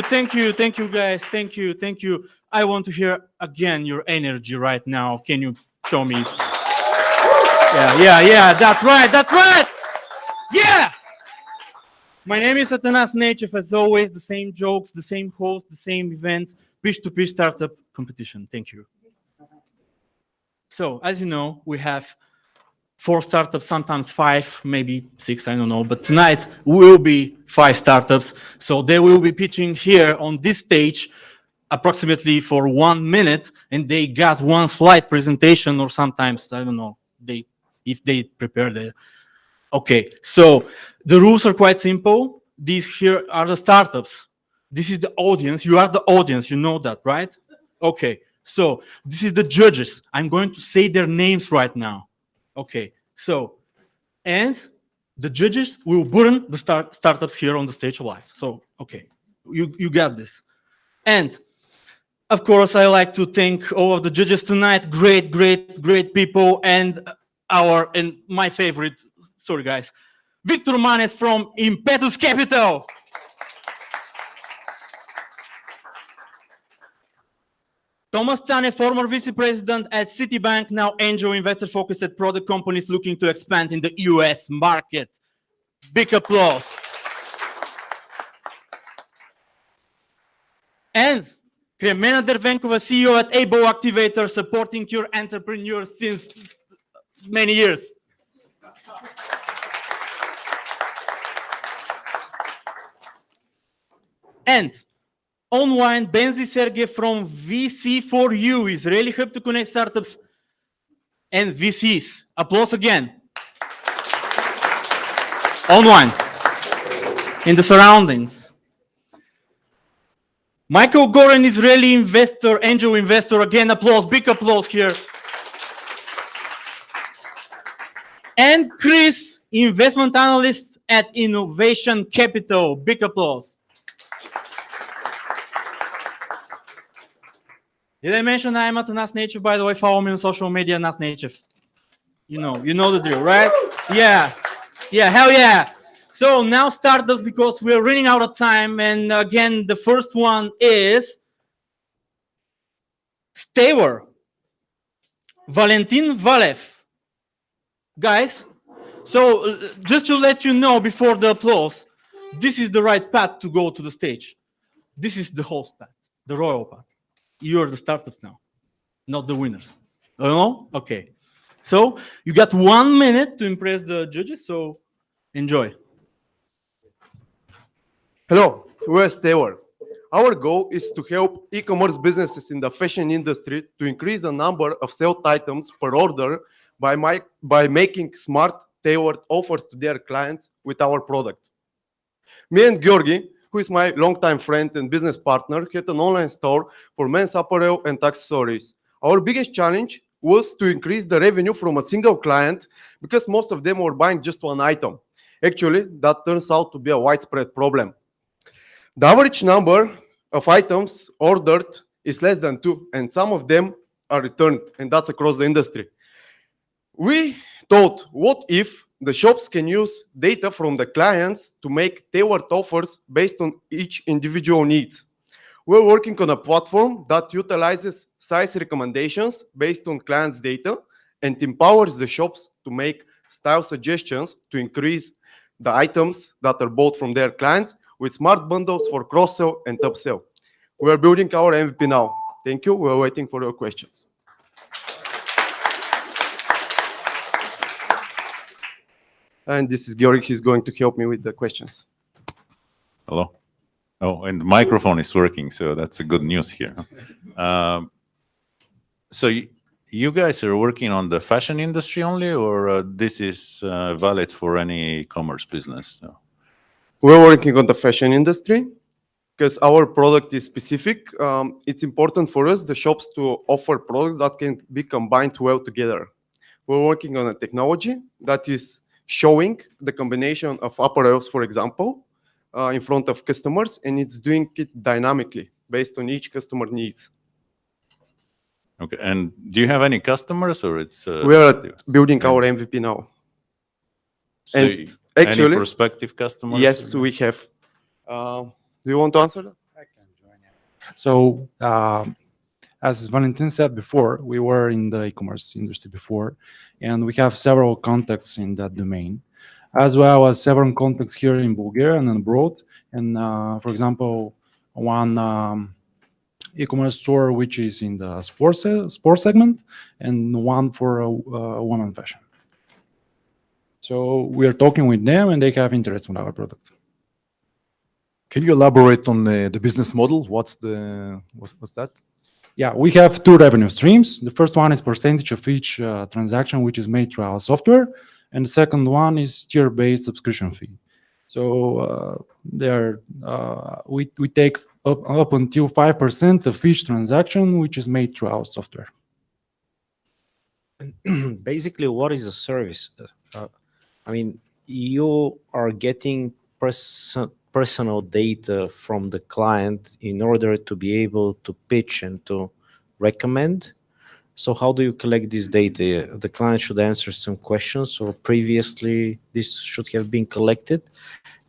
Thank you, guys. Thank you. I want to hear again your energy right now. Can you show me? Yeah. That's right. Yeah. My name is Atanas Nechev. As always, the same jokes, the same host, the same event, Pitch2Pitch startup competition. Thank you. So, as you know, we have 4 startups, sometimes 5, maybe 6, I don't know. But tonight will be 5 startups. So they will be pitching here on this stage approximately for 1 minute, and they got 1 slide presentation, or sometimes, I don't know, if they prepare the... Okay, so the rules are quite simple. These here are the startups. This is the audience. You are the audience. You know that, right? Okay, so this is the judges. I'm going to say their names right now. Okay, so, and the judges will burn the startups here on the stage live. So, okay, you got this. And, of course, I like to thank all of the judges tonight. Great people. And my favorite, sorry guys, Victor Manes from Impetus Capital. Thomas Tsane, former vice president at Citibank, now angel investor focused at product companies looking to expand in the US market. Big applause. And Kremena Dervenkova, CEO at Abo Activator, supporting your entrepreneurs since many years. And online, Benzi Sergey from VC4U, Israeli Hub to connect startups and VCs. Applause again. Online, in the surroundings. Michael Goren, Israeli investor, angel investor. Again, applause, big applause here. And Chris, investment analyst at Innovation Capital. Big applause. Did I mention I'm at Nas Nechev? By the way, follow me on social media, Nas Nechev. You know the drill, right? Yeah, hell yeah. So now startups, because we're running out of time. And again, the first one is Staver, Valentin Valev. Guys, so just to let you know before the applause, this is the right path to go to the stage. This is the host path, the royal path. You're the startups now, not the winners. Oh, okay. So you got 1 minute to impress the judges, so enjoy. Hello, we're Staver. Our goal is to help e-commerce businesses in the fashion industry to increase the number of sold items per order by making smart, tailored offers to their clients with our product. Me and Georgi, who is my longtime friend and business partner, had an online store for men's apparel and accessories. Our biggest challenge was to increase the revenue from a single client because most of them were buying just 1 item. Actually, that turns out to be a widespread problem. The average number of items ordered is less than 2, and some of them are returned, and that's across the industry. We thought, what if the shops can use data from the clients to make tailored offers based on each individual needs? We're working on a platform that utilizes size recommendations based on clients' data and empowers the shops to make style suggestions to increase the items that are bought from their clients with smart bundles for cross-sell and upsell. We are building our MVP now. Thank you. We are waiting for your questions. And this is Georg. He's going to help me with the questions. Hello. Oh, and the microphone is working, so that's a good news here. So you guys are working on the fashion industry only, or this is valid for any e-commerce business? We're working on the fashion industry because our product is specific. It's important for us, the shops, to offer products that can be combined well together. We're working on a technology that is showing the combination of apparels, for example, in front of customers, and it's doing it dynamically based on each customer needs. Okay, and do you have any customers, or it's We are still- building our MVP now. So and actually- any prospective customers? Yes, we have. Do you want to answer that? I can join in. So, as Valentin said before, we were in the e-commerce industry before, and we have several contacts in that domain, as well as several contacts here in Bulgaria and abroad. And for example, one e-commerce store which is in the sports segment, and one for women fashion. So we are talking with them, and they have interest in our product. Can you elaborate on the business model? What's that? Yeah, we have two revenue streams. The first one is percentage of each transaction which is made through our software, and the second one is tier-based subscription fee. So we take up until 5% of each transaction which is made through our software. Basically, what is a service? I mean, you are getting personal data from the client in order to be able to pitch and to recommend. So how do you collect this data? The client should answer some questions, or previously this should have been collected,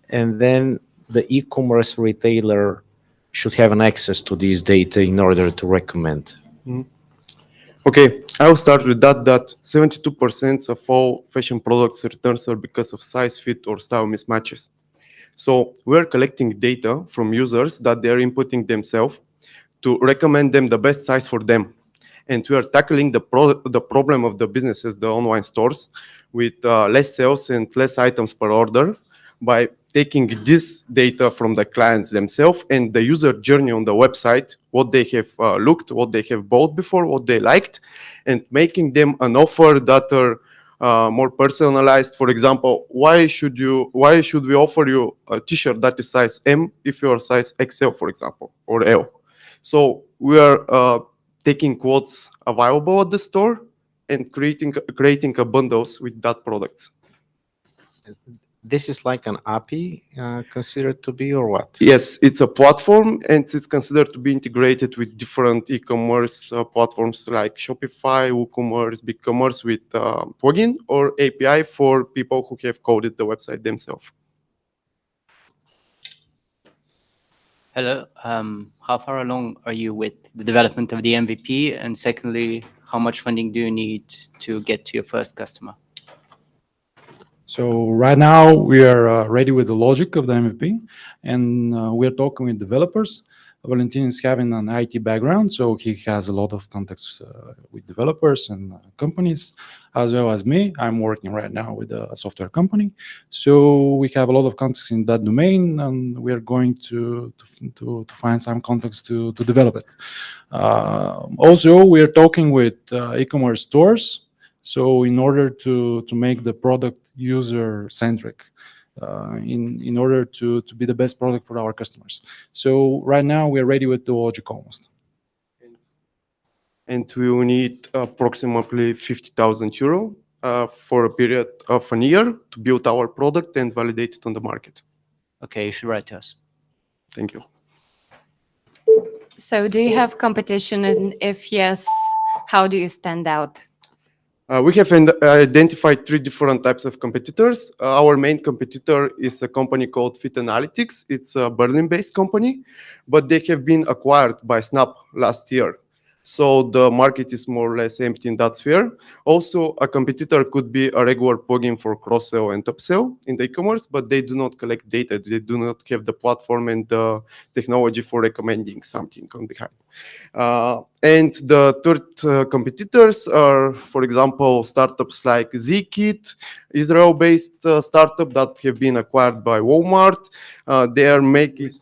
and then the e-commerce retailer should have an access to this data in order to recommend. Okay, I'll start with that 72% of all fashion products returns are because of size, fit, or style mismatches. So we're collecting data from users that they're inputting themselves to recommend them the best size for them. And we are tackling the problem of the businesses, the online stores, with less sales and less items per order by taking this data from the clients themselves and the user journey on the website, what they have looked, what they have bought before, what they liked, and making them an offer that are more personalized. For example, why should we offer you a t-shirt that is size M if you are size XL, for example, or L? So we are taking what's available at the store and creating a bundles with that products. This is like an API considered to be, or what? Yes, it's a platform, and it's considered to be integrated with different e-commerce platforms like Shopify, WooCommerce, BigCommerce with plugin or API for people who have coded the website themselves. Hello. How far along are you with the development of the MVP? And secondly, how much funding do you need to get to your first customer? So right now we are ready with the logic of the MVP, and we are talking with developers. Valentin is having an IT background, so he has a lot of contacts with developers and companies, as well as me. I'm working right now with a software company, so we have a lot of contacts in that domain, and we are going to find some contacts to develop it. Also, we are talking with e-commerce stores. So in order to make the product user-centric, in order to be the best product for our customers. So right now we're ready with the logic almost. And we will need approximately 50,000 euro for a period of a year to build our product and validate it on the market. Okay, you should write to us. Thank you. So do you have competition, and if yes, how do you stand out? We have identified 3 different types of competitors. Our main competitor is a company called Fit Analytics. It's a Berlin-based company, but they have been acquired by Snap last year. So the market is more or less empty in that sphere. Also, a competitor could be a regular plugin for cross-sell and upsell in the e-commerce, but they do not collect data. They do not have the platform and the technology for recommending something on behind. And the third competitors are, for example, startups like Zkit, Israel-based startup that have been acquired by Walmart. They are making,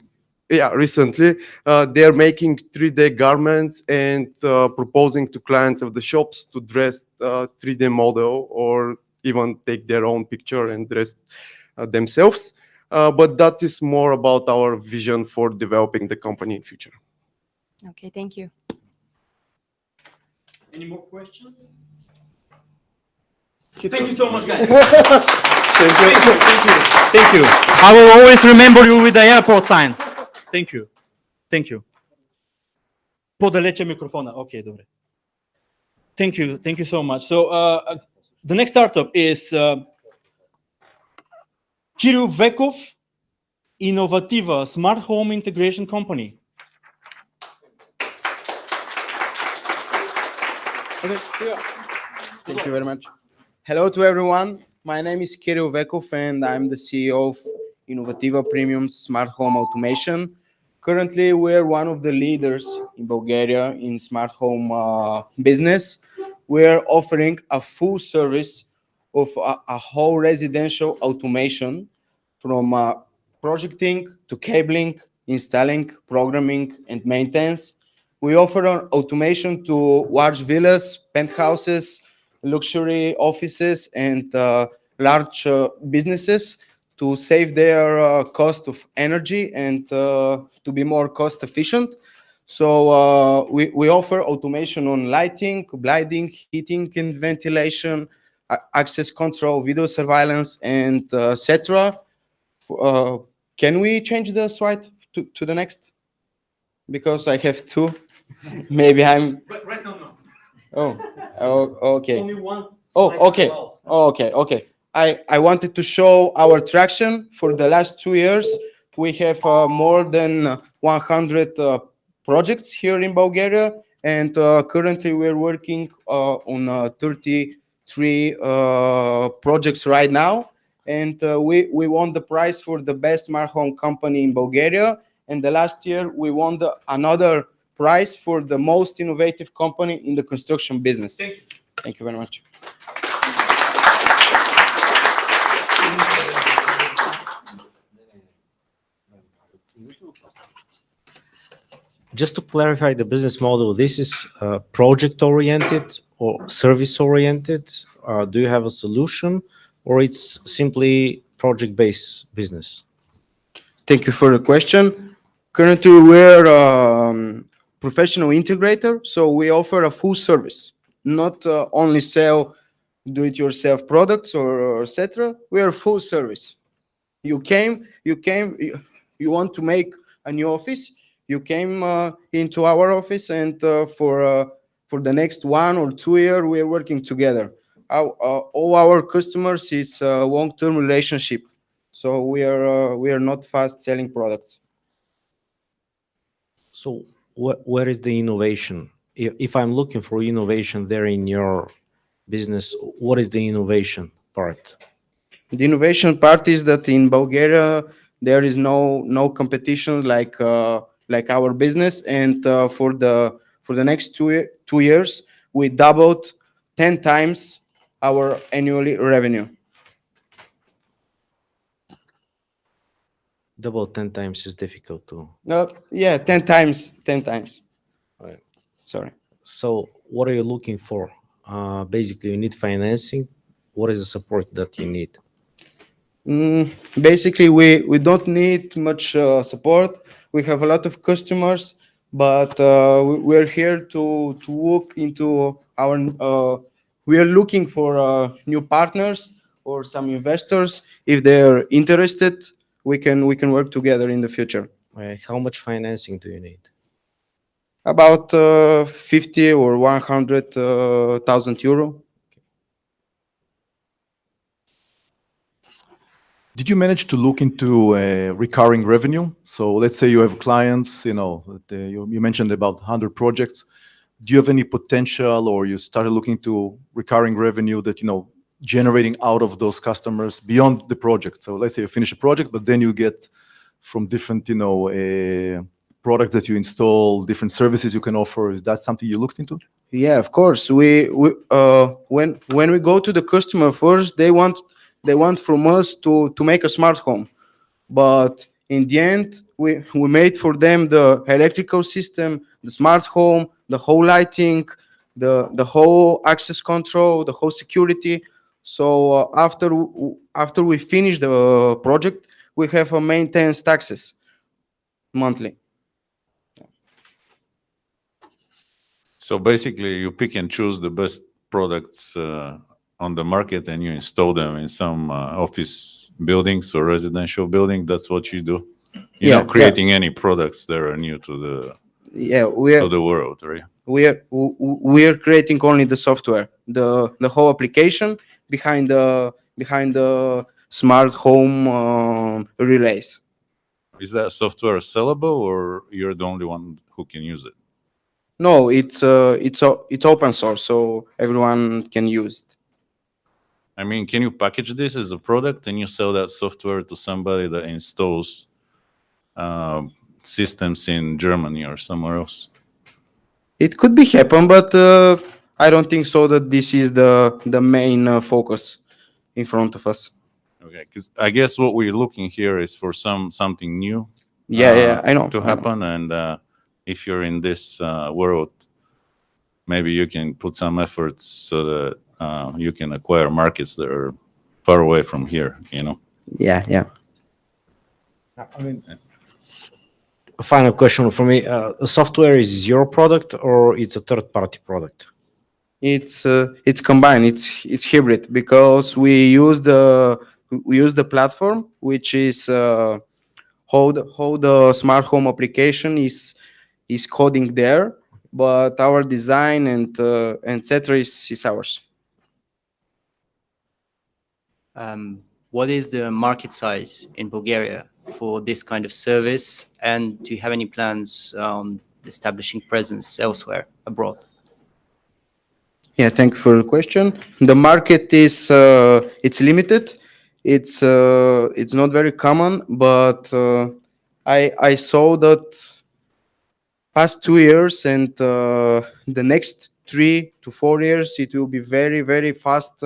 recently, they are making 3D garments and proposing to clients of the shops to dress 3D model or even take their own picture and dress themselves. But that is more about our vision for developing the company in future. Okay, thank you. Any more questions? Thank you so much, guys. Thank you. Thank you. I will always remember you with the airport sign. Thank you. Thank you. Подалече микрофона. Okay, добре. Thank you. Thank you so much. So the next startup is Kirill Vekov, Innovativa Smart Home Integration Company. Thank you very much. Hello to everyone. My name is Kirill Vekov and I'm the CEO of Innovativa Premium Smart Home Automation. Currently, we're one of the leaders in Bulgaria in smart home business. We're offering a full service of a whole residential automation from projecting to cabling, installing, programming, and maintenance. We offer automation to large villas, penthouses, luxury offices, and large businesses to save their cost of energy and to be more cost efficient. So we offer automation on lighting, blinding, heating and ventilation, access control, video surveillance, and etc. Can we change the slide to the next? Because I have two. Maybe I'm. Right now, no. Okay. Only one. Okay. Okay. I wanted to show our traction for the last 2 years. We have more than 100 projects here in Bulgaria, and currently we're working on 33 projects right now. And we won the prize for the best smart home company in Bulgaria. And the last year we won another prize for the most innovative company in the construction business. Thank you. Thank you very much. Just to clarify the business model, this is project-oriented or service-oriented? Do you have a solution, or it's simply project-based business? Thank you for the question. Currently, we're professional integrator, so we offer a full service, not only sell do-it-yourself products or etc. We are full service. You want to make a new office. You came into our office, and for the next 1 or 2 years, we are working together. All our customers is a long-term relationship, so we are not fast selling products. So where is the innovation? If I'm looking for innovation there in your business, what is the innovation part? The innovation part is that in Bulgaria there is no competition like our business, and for the next 2 years we doubled 10 times our annually revenue. Double 10 times is difficult to. Yeah, 10 times. Right. Sorry. So what are you looking for? Basically, you need financing. What is the support that you need? Basically, we don't need much support. We have a lot of customers, but we're here to look into our. We are looking for new partners or some investors. If they're interested, we can work together in the future. How much financing do you need? About 50 or 100,000 euro. Did you manage to look into recurring revenue? So let's say you have clients, you mentioned about 100 projects. do you have any potential, or you started looking to recurring revenue that, generating out of those customers beyond the project? So let's say you finish a project, but then you get from different, products that you install, different services you can offer. Is that something you looked into? Yeah, of course. When we go to the customer first, they want from us to make a smart home, but in the end, we made for them the electrical system, the smart home, the whole lighting, the whole access control, the whole security. So after we finish the project, we have a maintenance taxes monthly. So basically, you pick and choose the best products on the market, and you install them in some office buildings or residential building. That's what you do. You're not creating any products that are new to the world, right? We are creating only the software, the whole application behind the smart home relays. Is that software sellable, or you're the only one who can use it? No, it's open source, so everyone can use it. I mean, can you package this as a product and you sell that software to somebody that installs systems in Germany or somewhere else? It could be happen, but I don't think so that this is the main focus in front of us. Okay, because I guess what we're looking here is for something new. I know to happen, and if you're in this world, maybe you can put some efforts so that you can acquire markets that are far away from here. Yeah. I mean, a final question for me: the software is your product or it's a third-party product? It's combined. It's hybrid because we use the platform, which is how the smart home application is coding there, but our design and etc. is ours. What is the market size in Bulgaria for this kind of service, and do you have any plans on establishing presence elsewhere abroad? Yeah, thank you for the question. The market is it's limited. It's not very common, but I saw that past 2 years and the next 3 to 4 years it will be very, very fast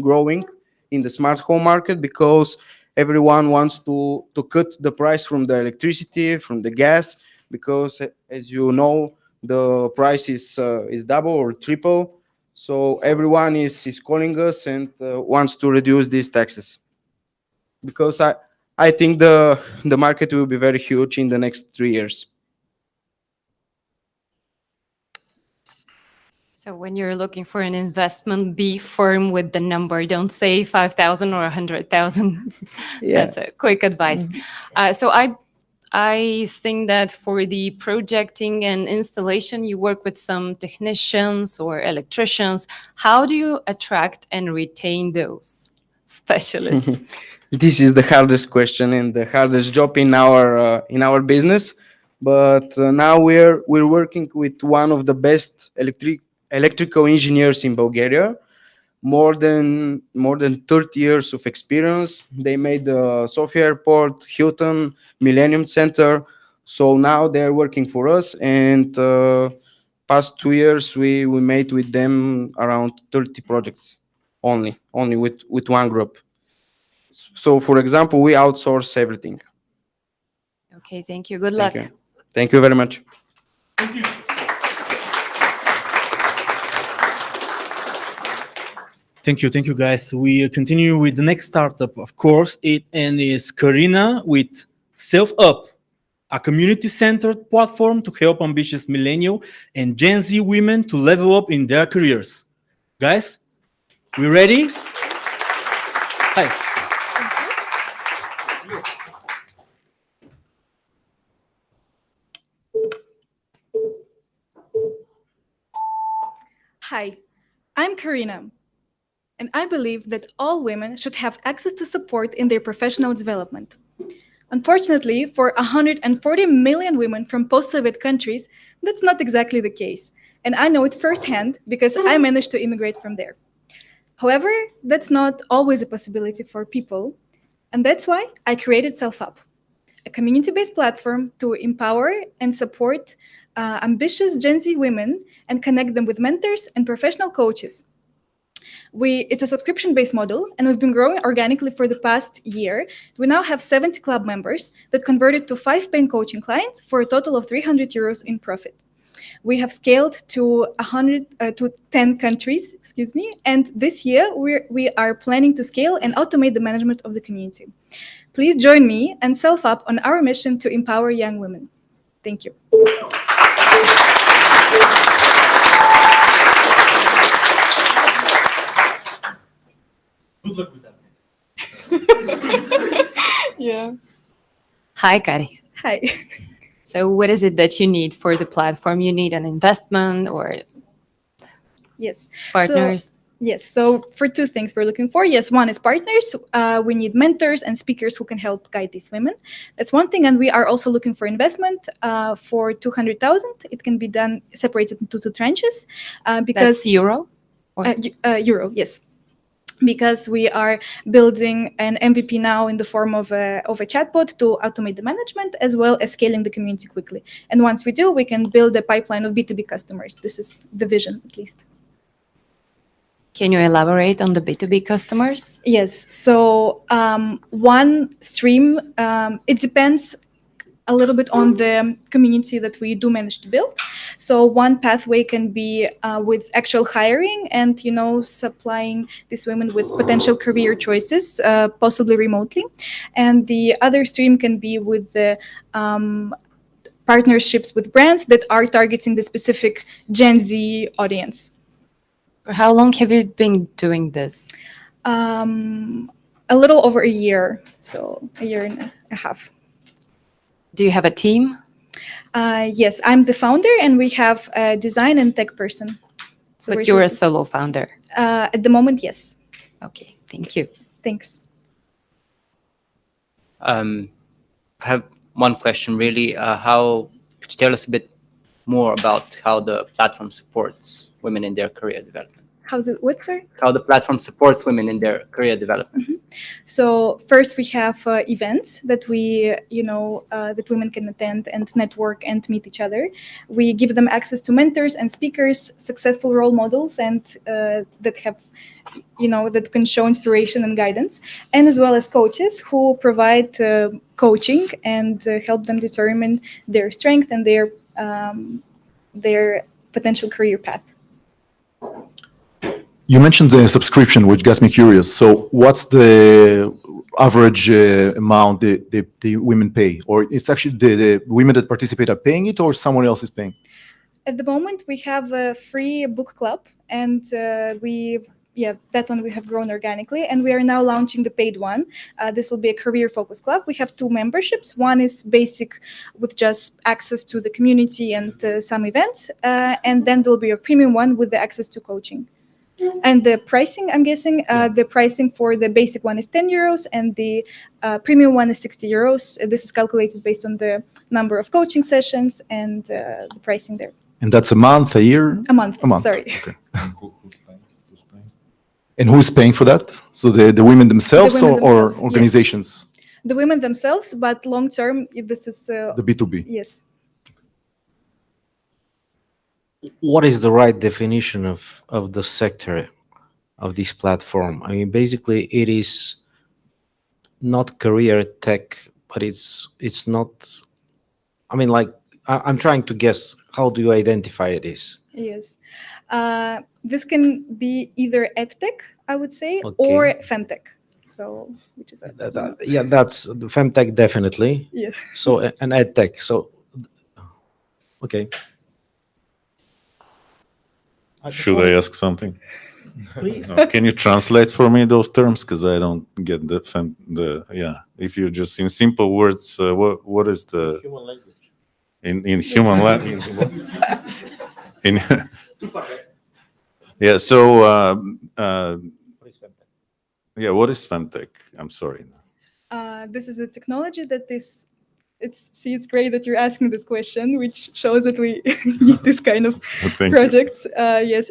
growing in the smart home market because everyone wants to cut the price from the electricity, from the gas, because as you know, the price is double or triple. So everyone is calling us and wants to reduce these taxes. Because I think the market will be very huge in the next 3 years. So when you're looking for an investment, be firm with the number. Don't say 5,000 or 100,000. Yeah. That's a quick advice. So I think that for the projecting and installation, you work with some technicians or electricians. How do you attract and retain those specialists? This is the hardest question and the hardest job in our business. But now we're working with one of the best electrical engineers in Bulgaria. More than 30 years of experience. They made the Sofia Airport, Hilton, Millennium Center. So now they're working for us. And past 2 years, we made with them around 30 projects only with one group. So, for example, we outsource everything. Okay, thank you. Good luck. Thank you very much. Thank you, guys. We continue with the next startup, of course. It is Karina with Self Up, a community-centered platform to help ambitious millennial and Gen Z women to level up in their careers. Guys, we ready? Hi. Hi, I'm Karina, and I believe that all women should have access to support in their professional development. Unfortunately, for 140 million women from post-Soviet countries, that's not exactly the case, and I know it firsthand because I managed to immigrate from there. However, that's not always a possibility for people, and that's why I created SelfUp, a community-based platform to empower and support ambitious Gen Z women and connect them with mentors and professional coaches. It's a subscription-based model, and we've been growing organically for the past year. We now have 70 club members that converted to 5 paying coaching clients for a total of 300 euros in profit. We have scaled to 10 countries, and this year we are planning to scale and automate the management of the community. Please join me and SelfUp on our mission to empower young women. Thank you. Good luck with that. Yeah. Hi, Kari. Hi. So what is it that you need for the platform? You need an investment or Yes. partners? Yes. So for 2 things we're looking for. Yes, one is partners. We need mentors and speakers who can help guide these women. That's one thing. And we are also looking for investment for 200,000. It can be done separated into 2 tranches. Because That's euro? Euro, yes. Because we are building an MVP now in the form of a chatbot to automate the management, as well as scaling the community quickly. And once we do, we can build a pipeline of B2B customers. This is the vision, at least. Can you elaborate on the B2B customers? Yes. So one stream, it depends a little bit on the community that we do manage to build. So one pathway can be with actual hiring and, supplying these women with potential career choices, possibly remotely. And the other stream can be with the partnerships with brands that are targeting the specific Gen Z audience. For how long have you been doing this? A little over a year, so a year and a half. Do you have a team? Yes, I'm the founder, and we have a design and tech person. So But you're a solo founder. At the moment, yes. Okay, thank you. Thanks. I have one question really. Could you tell us a bit more about how the platform supports women in their career development? What, sorry? How the platform supports women in their career development? So first, we have events that that women can attend and network and meet each other. We give them access to mentors and speakers, successful role models, and that have, that can show inspiration and guidance, and as well as coaches who provide coaching and help them determine their strength and their potential career path. You mentioned the subscription, which got me curious. So what's the average amount the women pay? Or it's actually the women that participate are paying it, or someone else is paying? At the moment, we have a free book club, and that one we have grown organically, and we are now launching the paid one. This will be a career-focused club. We have 2 memberships. One is basic with just access to the community and some events, and then there will be a premium one with the access to coaching. And the pricing, I'm guessing, the pricing for the basic one is 10 euros and the premium one is 60 euros. This is calculated based on the number of coaching sessions and the pricing there. And that's a month, a year? A month, A month. sorry. Okay. And who's paying for that? So the women themselves, The women or themselves, yes. organizations? The women themselves, but long term, this is... The B2B? Yes. What is the right definition of the sector of this platform? I mean, basically, it is not career tech, but it's not. I mean, like, I'm trying to guess. How do you identify it is? Yes. This can be either edtech, I would say, Okay. or femtech. So, which is Yeah, that's the femtech definitely. Yeah. So an edtech. So, okay. Should I ask something? Please. Can you translate for me those terms? Because I don't get if you just in simple words, what is the Human language. in human language? Yeah. So What is femtech? yeah, what is femtech? I'm sorry. This is a technology that is it's great that you're asking this question, which shows that we need this kind of Thank you. projects. Yes,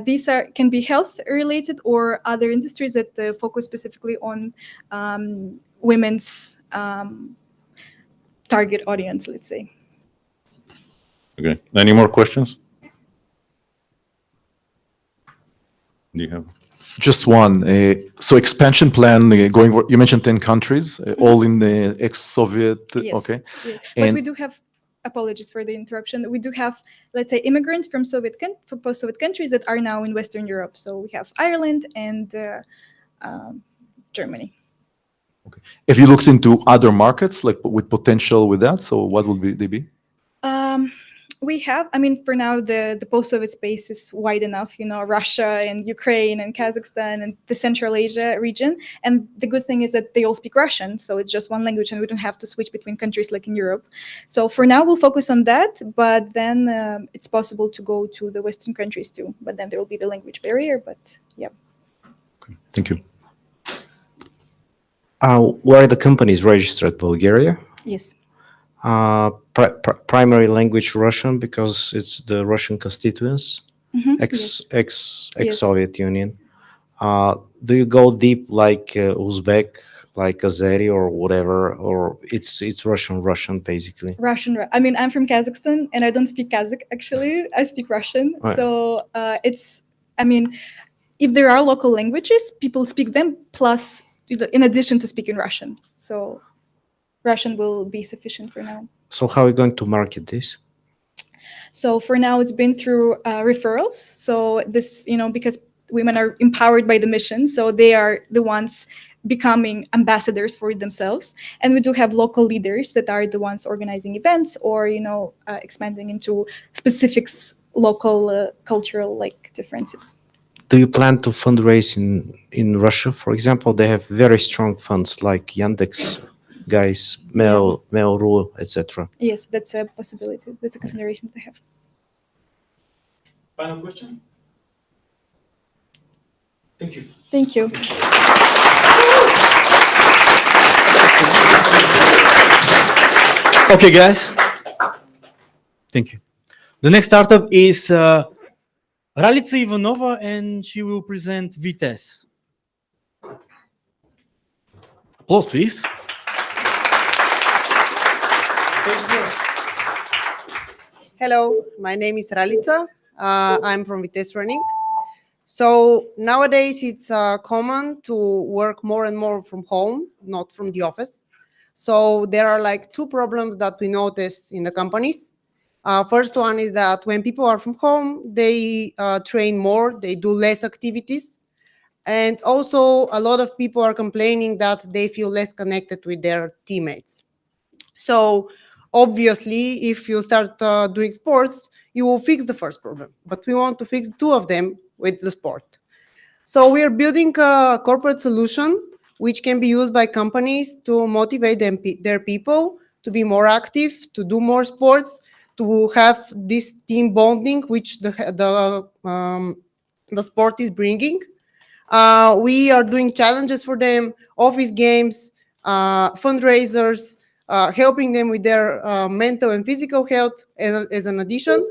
these can be health related or other industries that focus specifically on women's target audience, let's say. Okay. Any more questions? Do you have? Just one. So expansion plan going. You mentioned 10 countries, all in the ex-Soviet. Yes. Okay. Yes. But And we do have, apologies for the interruption, we do have, let's say, immigrants from from post-Soviet countries that are now in Western Europe. So we have Ireland and Germany. have you looked into other markets like with potential with that? So what would they be? We have, I mean, for now, the post-Soviet space is wide enough, Russia and Ukraine and Kazakhstan and the Central Asia region. And the good thing is that they all speak Russian. So it's just one language and we don't have to switch between countries like in Europe. So for now, we'll focus on that. But then it's possible to go to the Western countries too. But then there will be the language barrier. But yeah. Thank you. Where are the companies registered? Bulgaria? Yes. Primary language Russian because it's the Russian constituents, Yes. ex-Soviet Union. Do you go deep like Uzbek, like Azeri or whatever, or it's Russian basically? Russian. I mean, I'm from Kazakhstan and I don't speak Kazakh actually. I speak Russian. Right. So I mean, if there are local languages, people speak them plus in addition to speaking Russian. So Russian will be sufficient for now. So how are you going to market this? So for now, it's been through referrals. So this, because women are empowered by the mission, so they are the ones becoming ambassadors for themselves. And we do have local leaders that are the ones organizing events or, expanding into specifics, local cultural differences. Do you plan to fundraise in Russia? For example, they have very strong funds like Yandex guys, Mail.ru, etc. Yes, that's a possibility. That's a consideration that I have. Final question? Thank you. Thank you. Okay, guys. Thank you. The next startup is Ralica Ivanova, and she will present Vitesse. Applause, please. Hello, my name is Ralica. I'm from Vitesse Running. So nowadays it's common to work more and more from home, not from the office. So there are two problems that we notice in the companies. First one is that when people are from home, they train more, they do less activities. And also a lot of people are complaining that they feel less connected with their teammates. So obviously, if you start doing sports, you will fix the first problem. But we want to fix two of them with the sport. So we are building a corporate solution which can be used by companies to motivate their people to be more active, to do more sports, to have this team bonding which the sport is bringing. We are doing challenges for them, office games, fundraisers, helping them with their mental and physical health as an addition.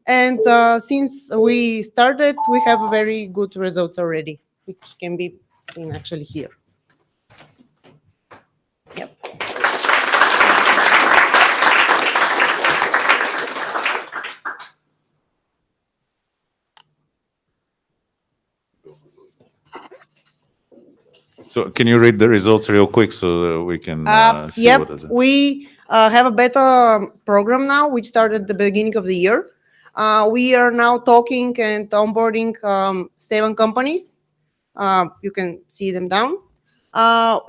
And since we started, we have very good results already, which can be seen actually here. Yep. So can you read the results real quick so we can see Yep, what is it? we have a beta program now, which started at the beginning of the year. We are now talking and onboarding 7 companies. You can see them down.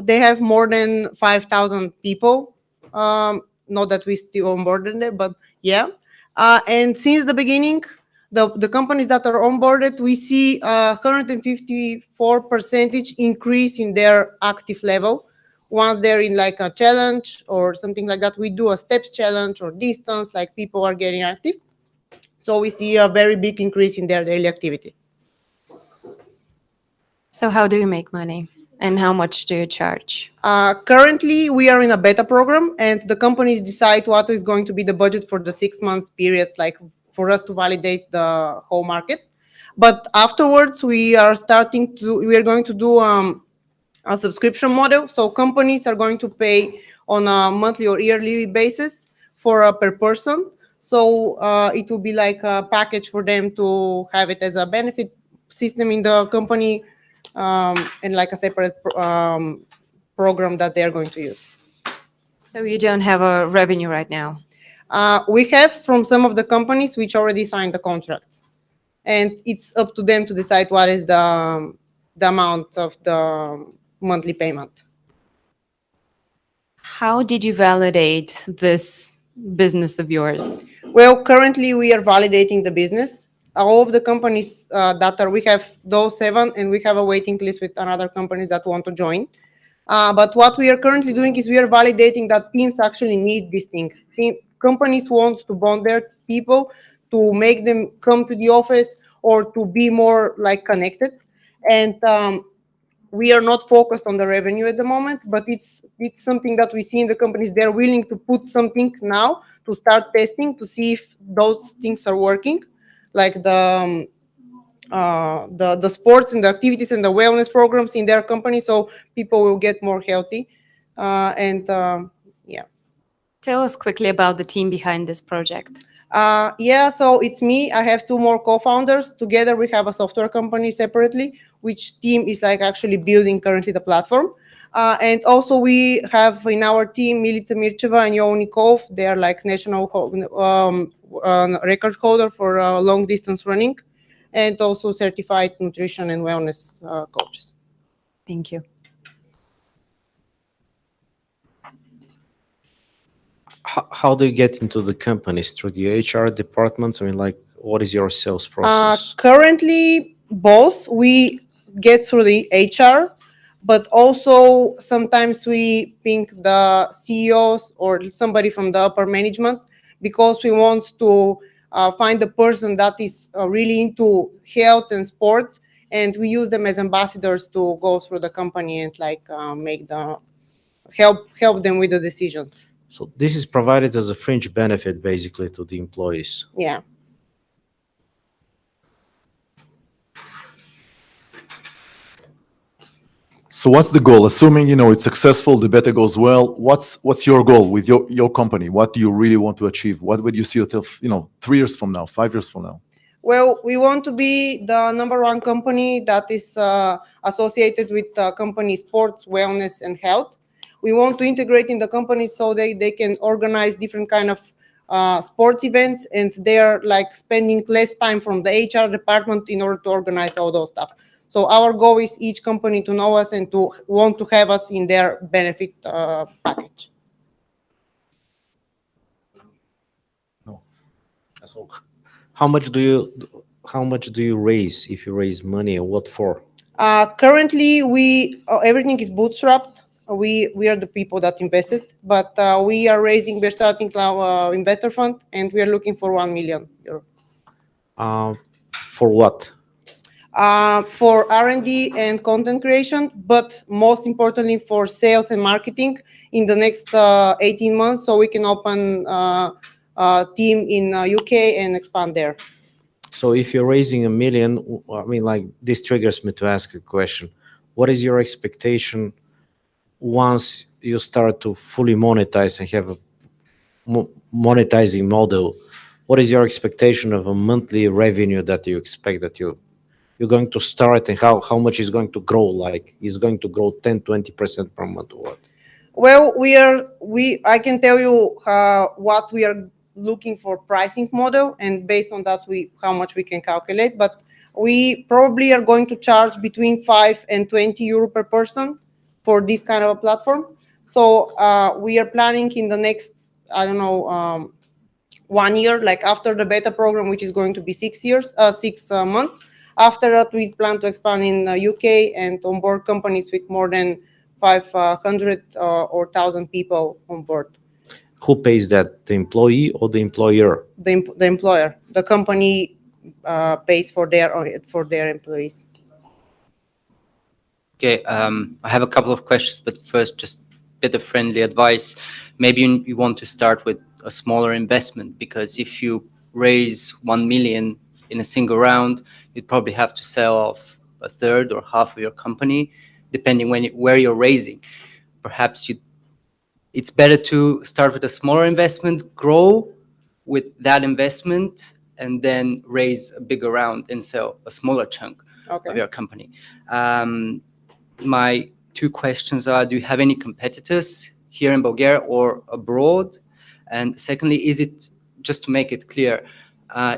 They have more than 5,000 people. Not that we still onboarded them, but yeah. And since the beginning, the companies that are onboarded, we see 154% increase in their active level. Once they're in a challenge or something like that, we do a steps challenge or distance, people are getting active. So we see a very big increase in their daily activity. So how do you make money? And how much do you charge? Currently, we are in a beta program, and the companies decide what is going to be the budget for the 6 months period, like for us to validate the whole market. But afterwards, we are going to do a subscription model. So companies are going to pay on a monthly or yearly basis for per person. So it will be like a package for them to have it as a benefit system in the company, and like a separate program that they are going to use. So you don't have a revenue right now? We have from some of the companies which already signed the contracts, and it's up to them to decide what is the amount of the monthly payment. How did you validate this business of yours? Well, currently we are validating the business. All of the companies we have those 7, and we have a waiting list with another companies that want to join. But what we are currently doing is we are validating that teams actually need this thing. Companies want to bond their people, to make them come to the office or to be more like connected. And we are not focused on the revenue at the moment, but it's something that we see in the companies. They're willing to put something now to start testing to see if those things are working, like the sports and the activities and the wellness programs in their company, so people will get more healthy. Yeah. Tell us quickly about the team behind this project. Yeah, so it's me. I have 2 more co-founders. Together we have a software company separately, which team is like actually building currently the platform. And also we have in our team Milica Mircheva and Jonikov. They are like national record holder for long distance running, and also certified nutrition and wellness coaches. Thank you. How do you get into the companies? Through the HR departments? I mean, like, what is your sales process? Currently, both. We get through the HR, but also sometimes we ping the CEOs or somebody from the upper management, because we want to find the person that is really into health and sport, and we use them as ambassadors to go through the company and like make the help them with the decisions. So this is provided as a fringe benefit, basically, to the employees. Yeah. So what's the goal? Assuming, it's successful, the beta goes well, what's your goal with your company? What do you really want to achieve? What would you see yourself, 3 years from now, 5 years from now? Well, we want to be the #1 company that is associated with company sports, wellness, and health. We want to integrate in the company so they can organize different kind of sports events, and they are like spending less time from the HR department in order to organize all those stuff. So our goal is each company to know us and to want to have us in their benefit package. No. So how much do you raise, if you raise money, and what for? Currently, everything is bootstrapped. We are the people that invested, but we're starting now investor fund, and we are looking for €1 million. For what? For R&D and content creation, but most importantly for sales and marketing in the next 18 months, so we can open a team in UK and expand there. So if you're raising $1 million, I mean, like, this triggers me to ask a question. What is your expectation once you start to fully monetize and have a monetizing model? What is your expectation of a monthly revenue that you expect that you're going to start, and how much is going to grow? Like, is going to grow 10-20% per month or what? Well, I can tell you what we are looking for pricing model, and based on that how much we can calculate, but we probably are going to charge between 5 and 20 euro per person for this kind of a platform. So we are planning in the next 1 year, like after the beta program, which is going to be 6 months. After that, we plan to expand in UK and onboard companies with more than 500 or 1,000 people on board. Who pays that? The employee or the employer? The employer. The company pays for their employees. Okay, I have a couple of questions, but first, just a bit of friendly advice. Maybe you want to start with a smaller investment, because if you raise 1 million in a single round, you'd probably have to sell off a third or half of your company, depending where you're raising. Perhaps it's better to start with a smaller investment, grow with that investment, and then raise a bigger round and sell a smaller chunk of your company. My two questions are, do you have any competitors here in Bulgaria or abroad? And secondly, is it, just to make it clear,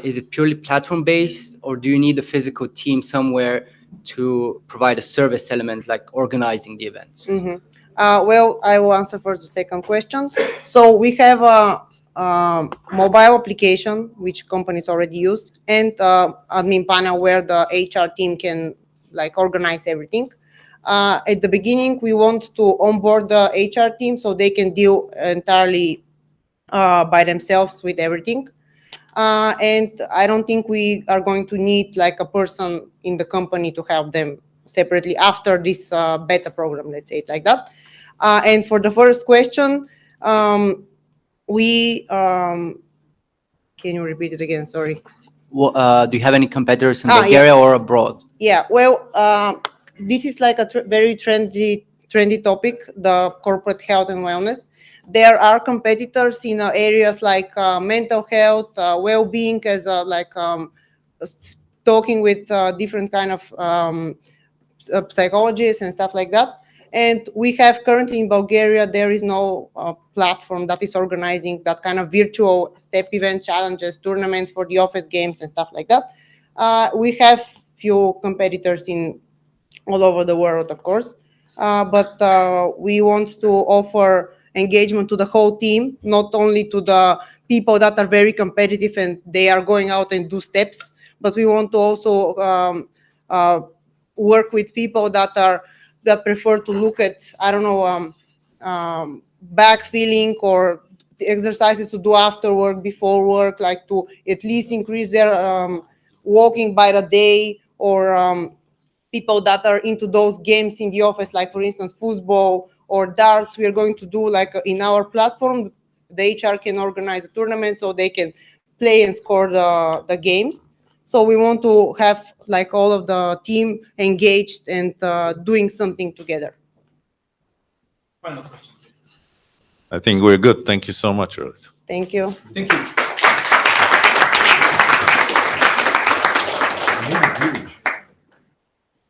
is it purely platform-based, or do you need a physical team somewhere to provide a service element like organizing the events? Well, I will answer for the second question. So we have a mobile application which companies already use, and admin panel where the HR team can like organize everything. At the beginning, we want to onboard the HR team so they can deal entirely by themselves with everything. And I don't think we are going to need like a person in the company to help them separately after this beta program, let's say it like that. And for the first question, can you repeat it again? Sorry. Well, do you have any competitors in Bulgaria or abroad? Yeah, well, this is like a very trendy topic, the corporate health and wellness. There are competitors in areas like mental health, well-being, as talking with different kind of psychologists and stuff like that. And we have currently in Bulgaria, there is no platform that is organizing that kind of virtual step event challenges, tournaments for the office games and stuff like that. We have few competitors in all over the world, of course, but we want to offer engagement to the whole team, not only to the people that are very competitive and they are going out and do steps, but we want to also work with people that prefer to look at, I don't know, backfilling or the exercises to do after work, before work, like to at least increase their walking by the day, or people that are into those games in the office, like for instance, football or darts. We are going to do like in our platform, the HR can organize a tournament so they can play and score the games. So we want to have like all of the team engaged and doing something together. Final question. I think we're good. Thank you so much, Rose. Thank you. Thank you.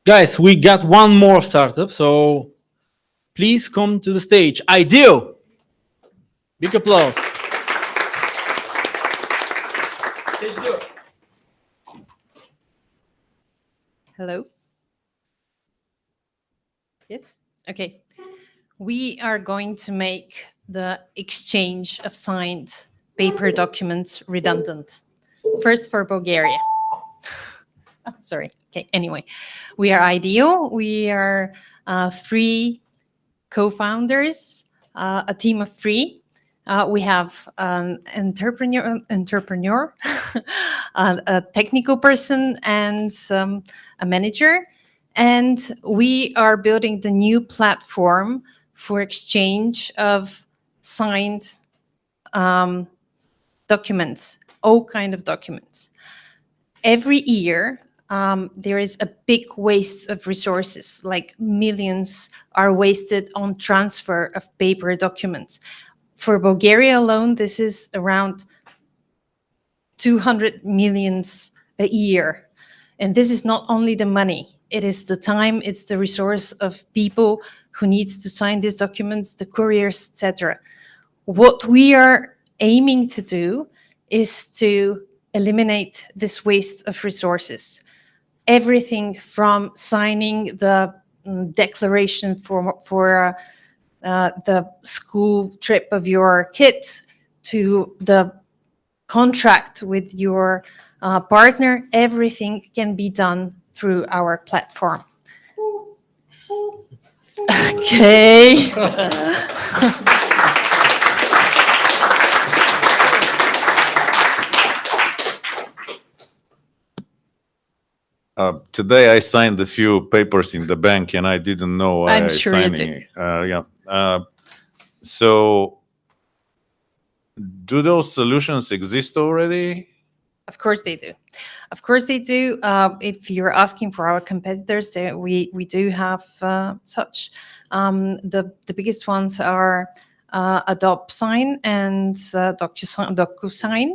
Guys, we got one more startup, so please come to the stage. Ideal. Big applause. Hello? Yes? Okay. We are going to make the exchange of signed paper documents redundant. First for Bulgaria. Oh, sorry. Okay, anyway. We are Ideal. We are 3 co-founders, a team of 3. We have an entrepreneur, a technical person, and a manager. And we are building the new platform for exchange of signed documents, all kind of documents. Every year, there is a big waste of resources, like millions are wasted on transfer of paper documents. For Bulgaria alone, this is around 200 million a year. And this is not only the money, it is the time, it's the resource of people who needs to sign these documents, the couriers, etc. What we are aiming to do is to eliminate this waste of resources. Everything from signing the declaration for the school trip of your kids to the contract with your partner, everything can be done through our platform. Okay. Today I signed a few papers in the bank and I didn't know why I'm I sure you signed did. it. So do those solutions exist already? Of course they do. Of course they do. If you're asking for our competitors, we do have such. The biggest ones are Adobe Sign and DocuSign.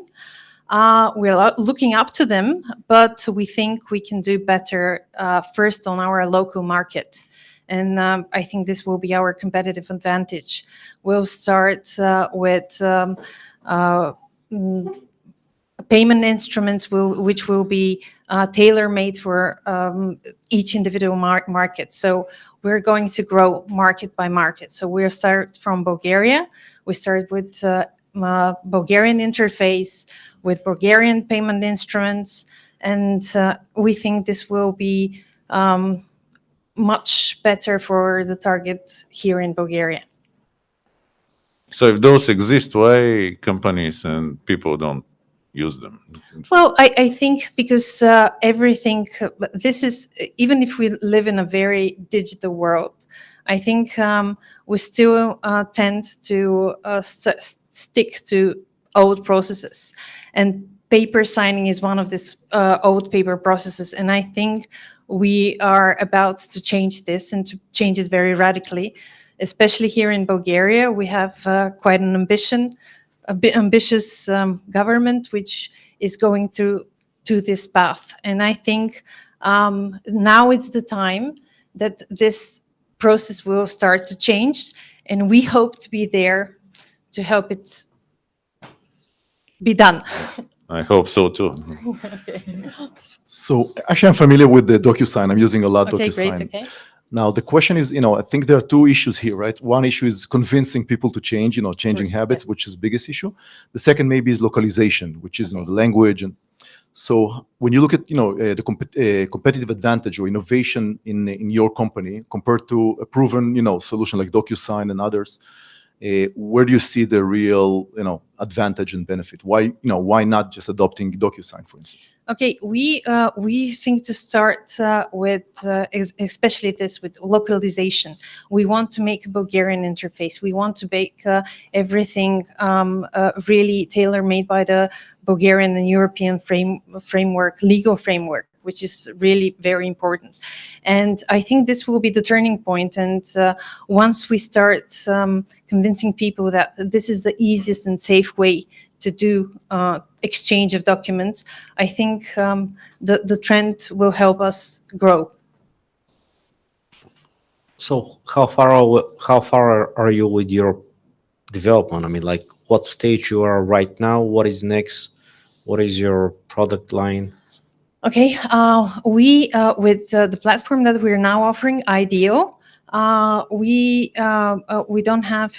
We're looking up to them, but we think we can do better first on our local market. And I think this will be our competitive advantage. We'll start with payment instruments which will be tailor-made for each individual market. So we're going to grow market by market. So we'll start from Bulgaria. We start with Bulgarian interface, with Bulgarian payment instruments, and we think this will be much better for the target here in Bulgaria. So if those exist, why companies and people don't use them? Well, I think because everything, this is, even if we live in a very digital world, I think we still tend to stick to old processes. And paper signing is one of these old paper processes. And I think we are about to change this and to change it very radically. Especially here in Bulgaria, we have quite an ambitious government which is going through to this path. And I think now it's the time that this process will start to change, and we hope to be there to help it be done. I hope so too. So actually, I'm familiar with the DocuSign. I'm using a lot Okay, DocuSign. great, okay. Now, the question is, I think there are two issues here, right? One issue is convincing people to change, changing course, habits, yes. which is the biggest issue. The second maybe is localization, which is, the language. And so when you look at, the competitive advantage or innovation in your company compared to a proven, solution like DocuSign and others, where do you see the real, advantage and benefit? Why not just adopting DocuSign, for instance? Okay, we think to start with, especially this with localization. We want to make a Bulgarian interface. We want to make everything really tailor-made by the Bulgarian and European framework, legal framework, which is really very important. And I think this will be the turning point. And once we start convincing people that this is the easiest and safe way to do exchange of documents, I think the trend will help us grow. So how far are you with your development? I mean, like what stage you are right now? What is next? What is your product line? Okay, we with the platform that we're now offering, IDEO, we don't have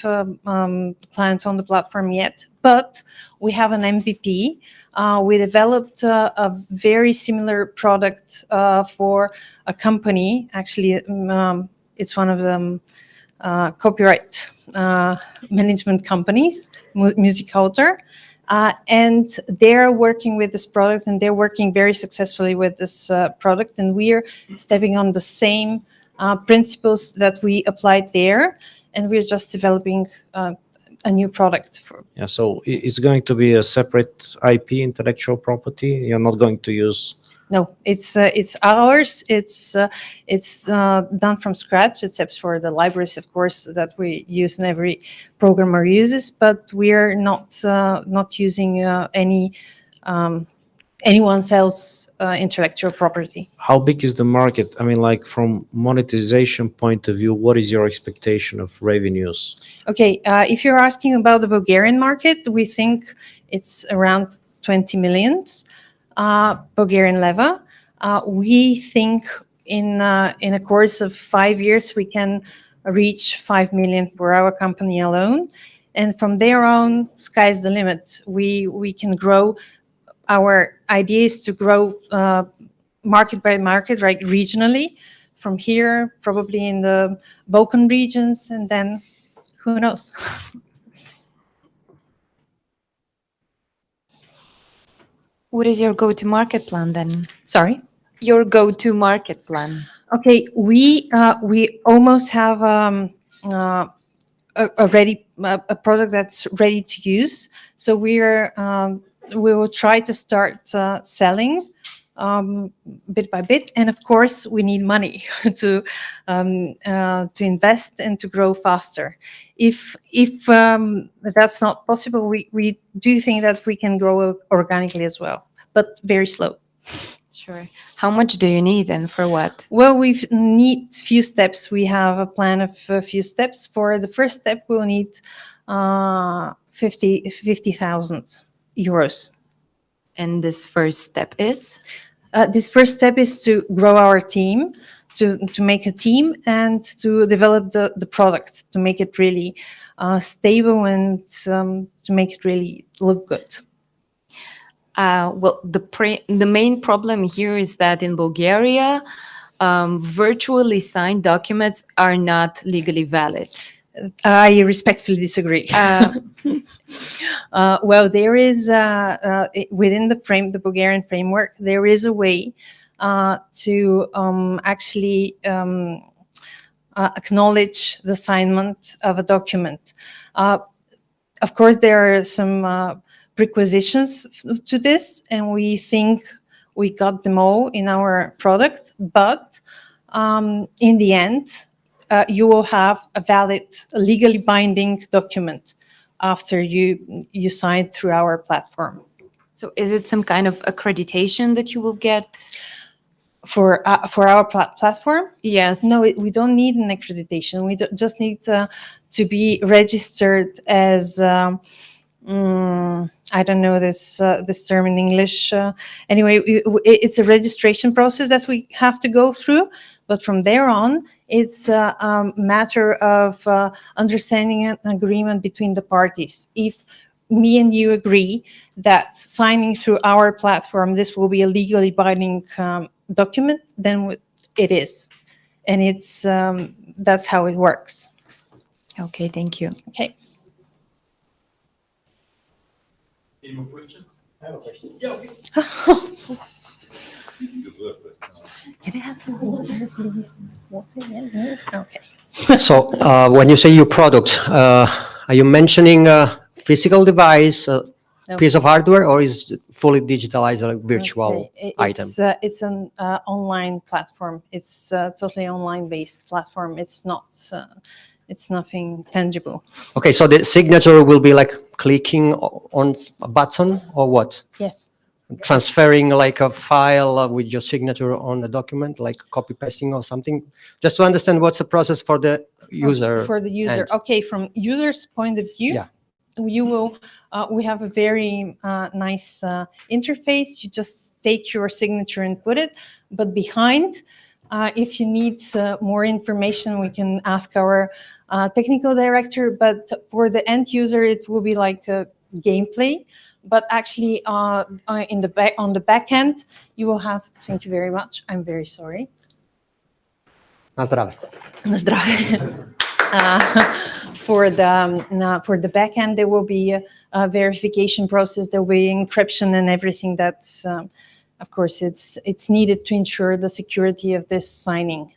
clients on the platform yet, but we have an MVP. We developed a very similar product for a company. Actually, it's one of them copyright management companies, Musiculture. And they're working with this product, and they're working very successfully with this product. And we're stepping on the same principles that we applied there, and we're just developing a new product. Yeah, so it's going to be a separate IP, intellectual property. You're not going to use. No, it's ours. It's done from scratch, except for the libraries, of course, that we use and every programmer uses. But we're not using anyone else's intellectual property. How big is the market? I mean, like from monetization point of view, what is your expectation of revenues? Okay, if you're asking about the Bulgarian market, we think it's around 20 millions. Bulgarian leva. We think in a course of 5 years we can reach 5 million for our company alone, and from there on, sky's the limit. We can grow. Our idea is to grow market by market, right, regionally. From here, probably in the Balkan regions, and then who knows. What is your go-to-market plan then? Sorry? your go-to market plan? Okay, we almost have a product that's ready to use. So we will try to start selling bit by bit, and of course we need money to invest and to grow faster. If that's not possible, we do think that we can grow organically as well, but very slow. Sure. How much do you need and for what? Well, we need few steps. We have a plan of a few steps. For the first step, we'll need 50,000 euros. And this first step is? This first step is to grow our team, to make a team and to develop the product, to make it really stable and to make it really look good. Well, the main problem here is that in Bulgaria, virtually signed documents are not legally valid. I respectfully disagree. Well, there is within the Bulgarian framework, there is a way to actually acknowledge the assignment of a document. Of course, there are some requisitions to this, and we think we got them all in our product, but in the end, you will have a valid, legally binding document after you sign through our platform. So is it some kind of accreditation that you will get? For our platform? Yes. No, we don't need an accreditation. We just need to be registered as I don't know this term in English. Anyway, it's a registration process that we have to go through. But from there on, it's a matter of understanding an agreement between the parties. If me and you agree that signing through our platform, this will be a legally binding document, then it is. And it's that's how it works. Okay, thank you. Okay. Any more questions? I have a question. Can I have some water, please? Water, okay. So when you say your product, are you mentioning a physical device, a piece of hardware, or is it fully digitalized, like virtual item? It's an online platform. It's a totally online-based platform. It's not. It's nothing tangible. Okay, so the signature will be like clicking on a button, or what? Yes. Transferring like a file with your signature on a document, like copy pasting or something, just to understand what's the process for the user. For the user, okay. From user's point of view, yeah, you will. We have a very nice interface. You just take your signature and put it, but behind. If you need more information, we can ask our technical director. But for the end user, it will be like a gameplay. But actually, on the back end, you will have. Thank you very much. I'm very sorry. Na zdravie. Na zdravie. For the back end, there will be a verification process. There will be encryption and everything that's. Of course, it's needed to ensure the security of this signing.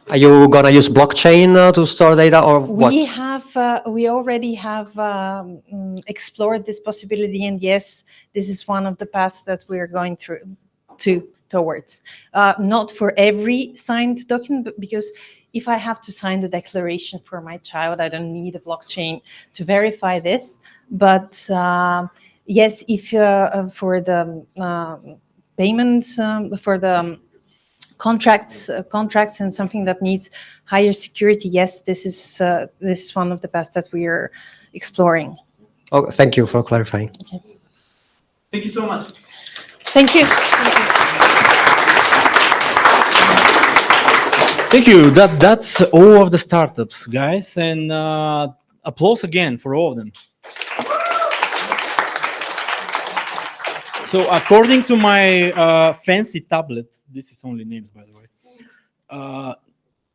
Are you gonna use blockchain to store data, or what? We already have explored this possibility, and yes, this is one of the paths that we are going towards. Not for every signed document, but because if I have to sign the declaration for my child, I don't need a blockchain to verify this. But yes, if for the payment for the contracts and something that needs higher security, yes, this is one of the paths that we are exploring. Oh, thank you for clarifying. Okay. Thank you so much. Thank you. Thank you. That's all of the startups, guys, and applause again for all of them. So according to my fancy tablet, this is only names, by the way,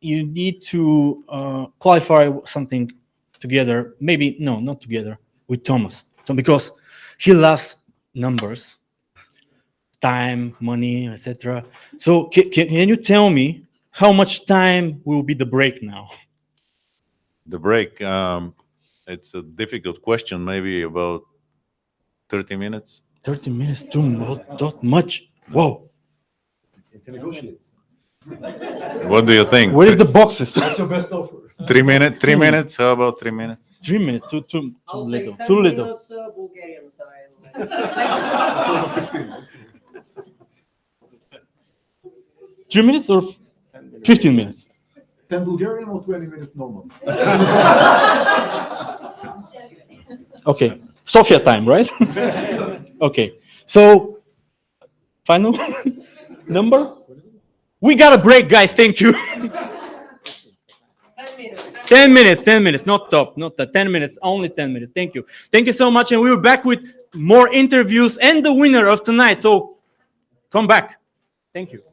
you need to clarify something together. Maybe, no, not together, with Thomas. So because he loves numbers. time, money, etc. So can you tell me how much time will be the break now? The break, it's a difficult question, maybe about 30 minutes. 30 minutes, too not much. Whoa. What do you think? Where is the boxes? What's your best offer? 3 minutes? 3 minutes? How about 3 minutes? 3 minutes, too little. Too little. Bulgarian style. 3 minutes or 15 minutes? 10 Bulgarian or 20 minutes normal? Okay. Sofia time, right? Okay. So, final number? We got a break, guys. Thank you. 10 minutes, not top, not the 10 minutes, only 10 minutes. Thank you. Thank you so much. And we're back with more interviews and the winner of tonight. So come back. Thank you.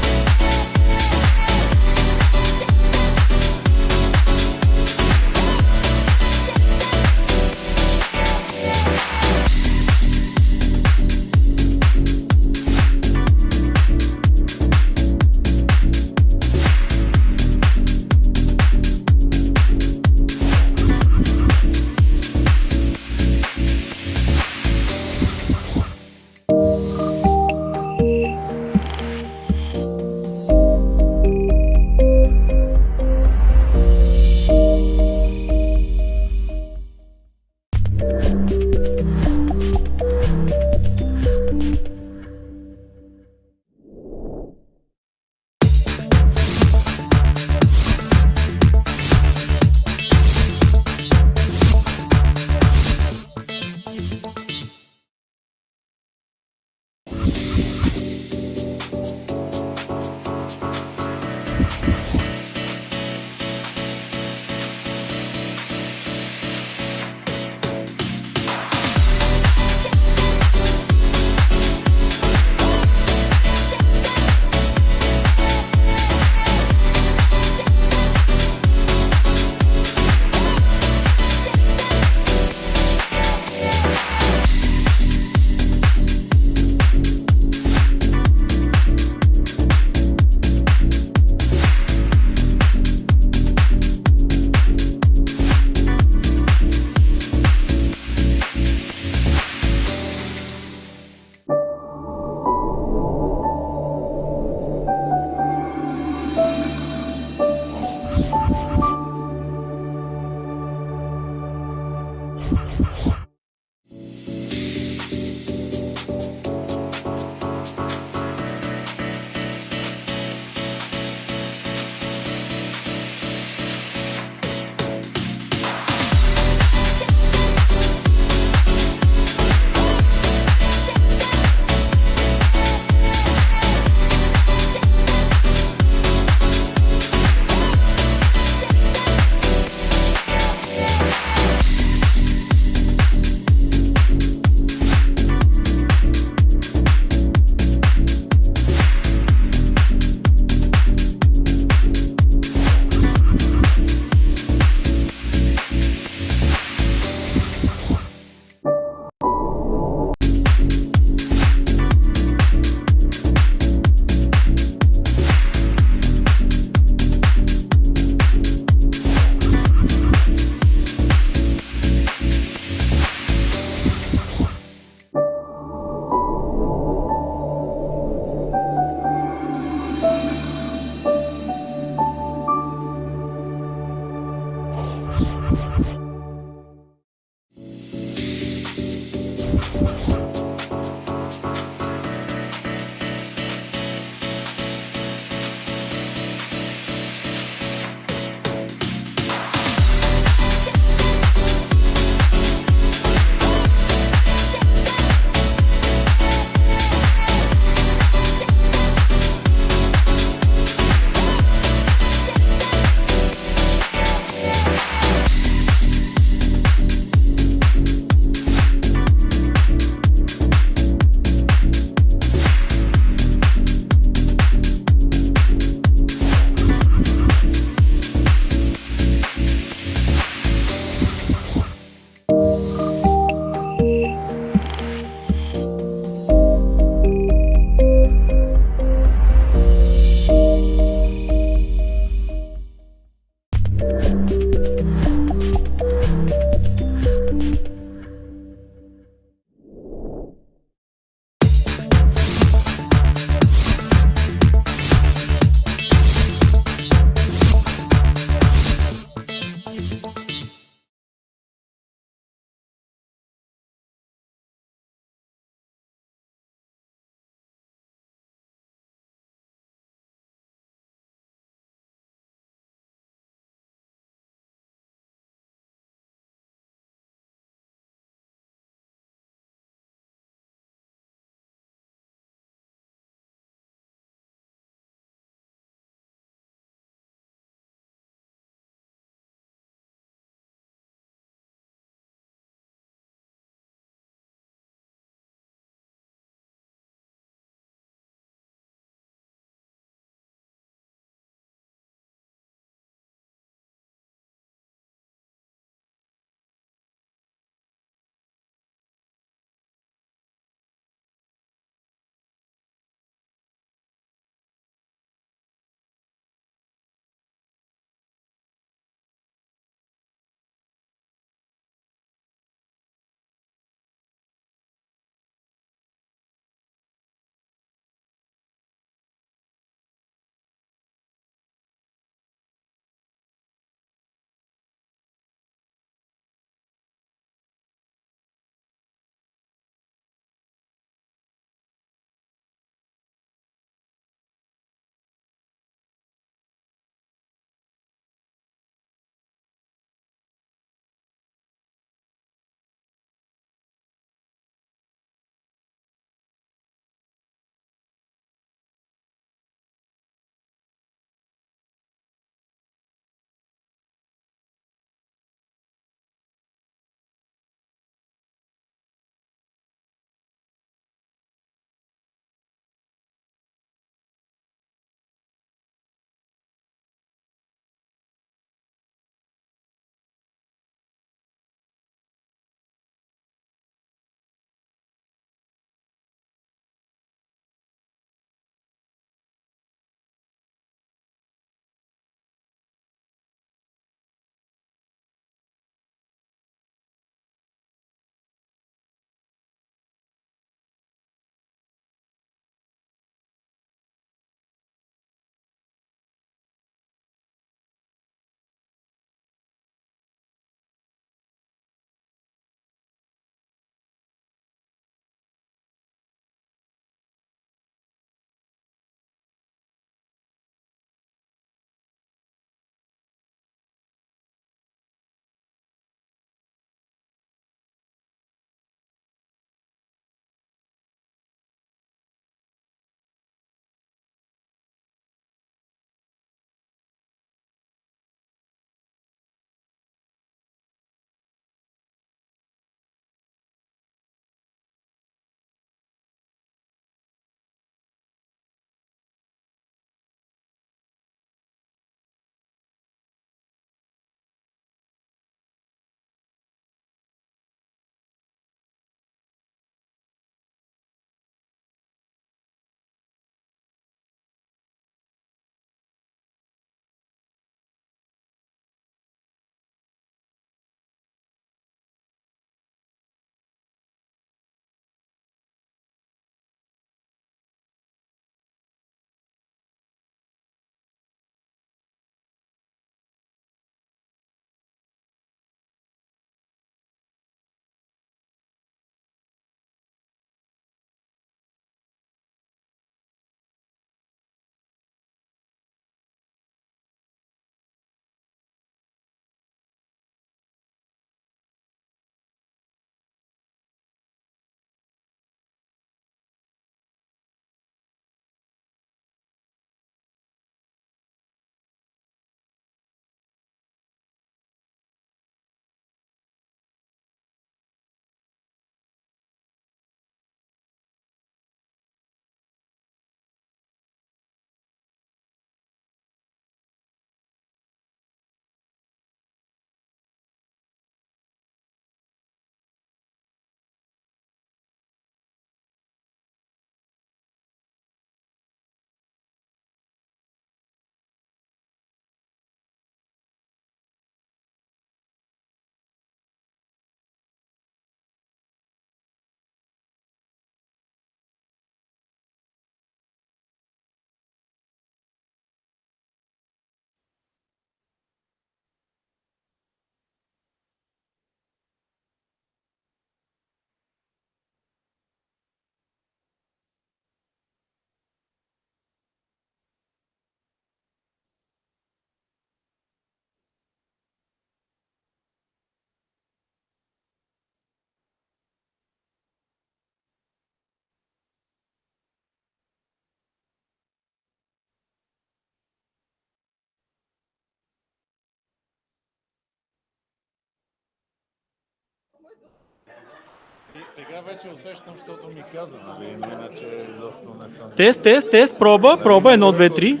Test, proba, 1, 2, 3.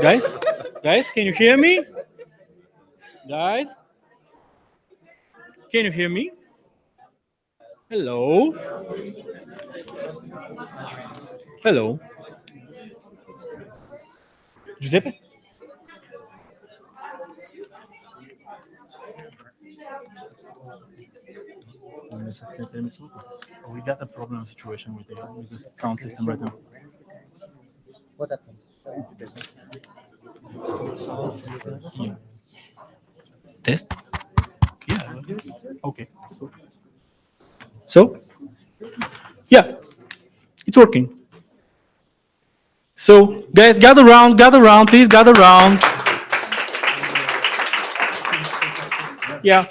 Guys, can you hear me? Guys, can you hear me? Hello? Hello? Giuseppe? We got a problem situation with the sound system right now. What happened? Yeah. Test? Yeah. Okay. So, yeah, it's working. So, guys, gather round, please gather round. Yeah.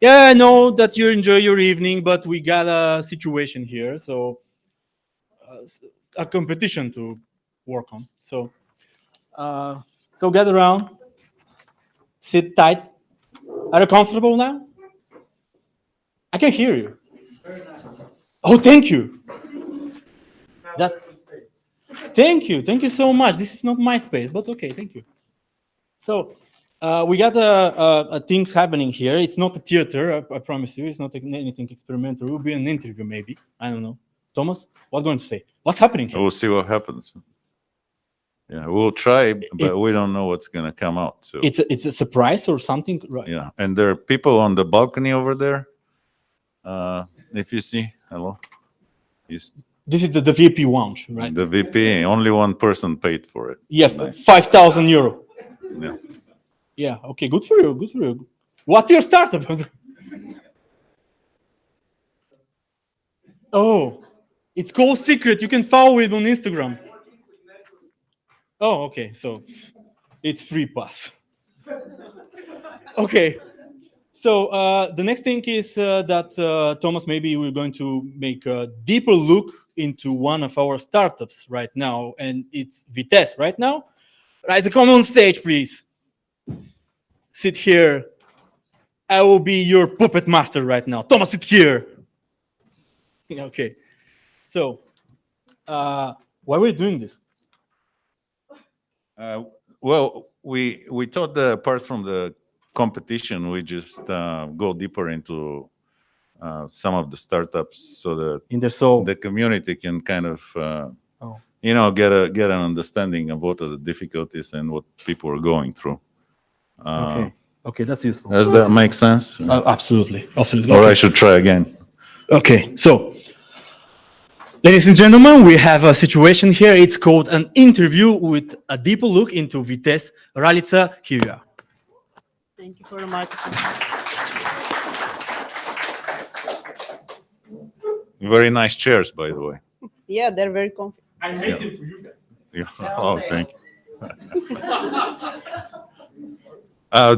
Yeah, I know that you enjoy your evening, but we got a situation here, so a competition to work on. So gather around, sit tight. Are you comfortable now? I can hear you. Oh, thank you. Thank you so much. This is not my space, but okay, thank you. So we got things happening here. It's not a theater, I promise you. It's not anything experimental. It will be an interview, maybe. I don't know. Thomas, what going to say? What's happening here? We'll see what happens. Yeah, we'll try, but we don't know what's gonna come out. So it's a surprise or something, right? yeah, and there are people on the balcony over there. If you see, hello. This is the VP lounge, right? The VP. Only one person paid for it. Yeah, €5,000. Yeah. Yeah. Okay. Good for you. Good for you. What's your startup? Oh, it's called Secret. You can follow it on Instagram. Oh, okay. So it's free pass. Okay. So the next thing is that Thomas, maybe we're going to make a deeper look into one of our startups right now, and it's Vitesse right now. Right, come on stage, please. Sit here. I will be your puppet master right now. Thomas, sit here. Okay. So, why are we doing this? Well, we thought that apart from the competition, we just go deeper into some of the startups so that the community can kind of get an understanding of what are the difficulties and what people are going through. Okay, that's useful. Does that make sense? Absolutely. Or Okay. I should try again. Okay, so ladies and gentlemen, we have a situation here. It's called an interview with a deeper look into Vitesse. Ralica, here you are. Thank you very much. Very nice chairs, by the way. Yeah, they're very comfy. I made them for you guys. Yeah. Oh, thank you.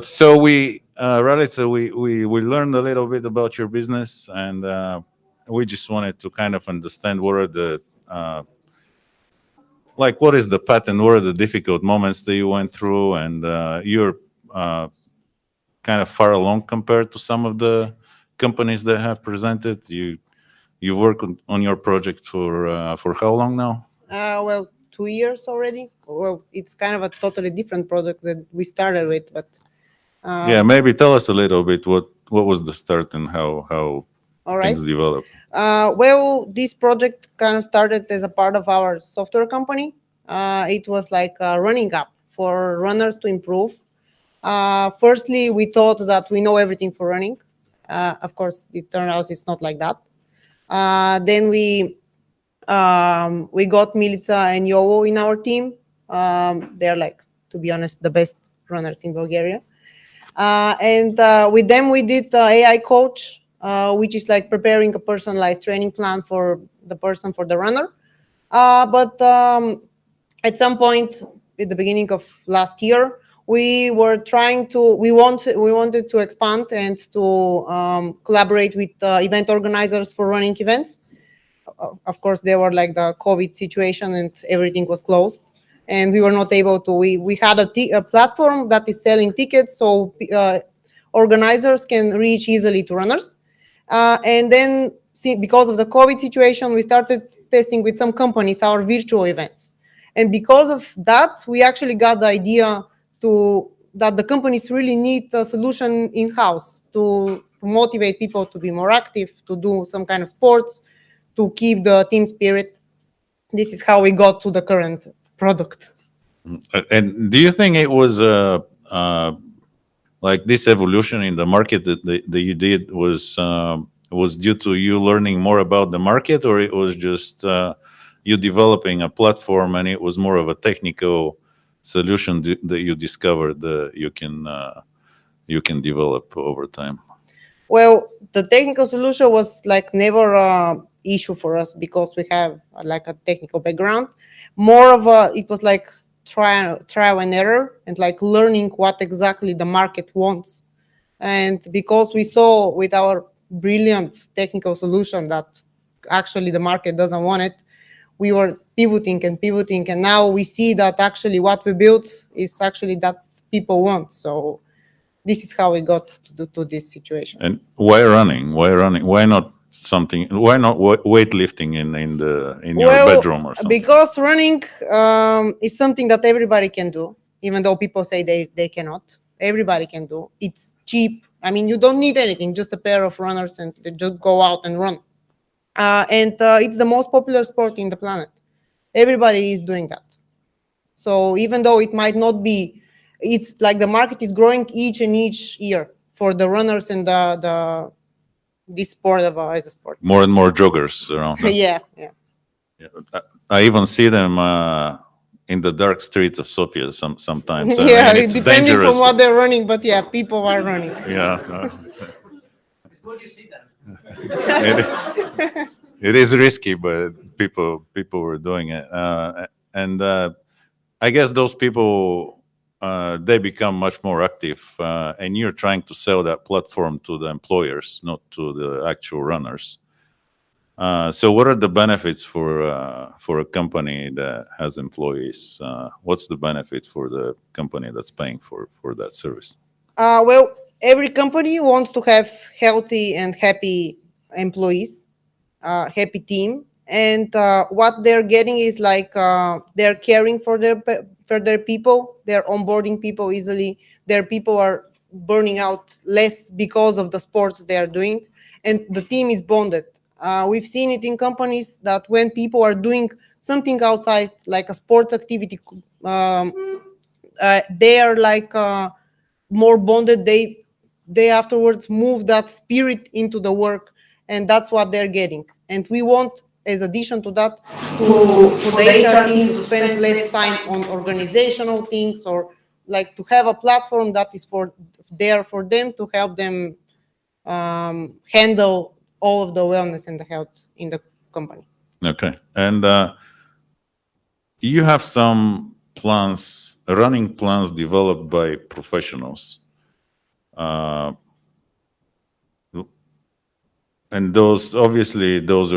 So Ralica, we learned a little bit about your business, and we just wanted to kind of understand what are the what is the pattern, what are the difficult moments that you went through, and you're kind of far along compared to some of the companies that have presented. You work on your project for how long now? Well, 2 years already. Well, it's kind of a totally different product that we started with, but yeah, maybe tell us a little bit what was the start and how all right. things developed. Well, this project kind of started as a part of our software company. It was like a running app for runners to improve. Firstly, we thought that we know everything for running. Of course, it turned out it's not like that. Then we got Milica and Jovo in our team. They're like, to be honest, the best runners in Bulgaria. And with them, we did AI coach, which is like preparing a personalized training plan for the person, for the runner. But at some point at the beginning of last year, we wanted to expand and to collaborate with event organizers for running events. Of course, there were like the COVID situation and everything was closed, and we were not able to. We had a platform that is selling tickets, so organizers can reach easily to runners. And then because of the COVID situation, we started testing with some companies our virtual events. And because of that, we actually got the idea that the companies really need a solution in-house to motivate people to be more active, to do some kind of sports, to keep the team spirit. This is how we got to the current product. And do you think it was like this evolution in the market that you did was due to you learning more about the market, or it was just you developing a platform and it was more of a technical solution that you discovered that you can develop over time? Well, the technical solution was like never an issue for us because we have like a technical background. More of it was like trial and error and like learning what exactly the market wants. And because we saw with our brilliant technical solution that actually the market doesn't want it, we were pivoting, and now we see that actually what we built is actually that people want. So this is how we got to this situation. And why running? Why running? Why not something? Why not weightlifting in your bedroom or something? Because running is something that everybody can do, even though people say they cannot. Everybody can do. It's cheap. I mean, you don't need anything, just a pair of runners and just go out and run. And it's the most popular sport in the planet. Everybody is doing that. So even though it might not be, it's like the market is growing each year for the runners and this sport as a sport. More and more joggers around. Huh? Yeah. I even see them in the dark streets of Sofia sometimes. Yeah, and it's depending dangerous. from what they're running, but yeah, people are running. Yeah. It is risky, but people were doing it, and I guess those people they become much more active, and you're trying to sell that platform to the employers, not to the actual runners. So, what are the benefits for a company that has employees? What's the benefit for the company that's paying for that service? Well, every company wants to have healthy and happy employees, happy team, and what they're getting is like they're caring for their people, they're onboarding people easily, their people are burning out less because of the sports they are doing, and the team is bonded. We've seen it in companies that when people are doing something outside, like a sports activity, they are like more bonded. They afterwards move that spirit into the work, and that's what they're getting. And we want, as addition to that, for the HR team to spend less time on organizational things, or like to have a platform that is there for them to help them handle all of the wellness and the health in the company. Okay, and you have some running plans developed by professionals. And those are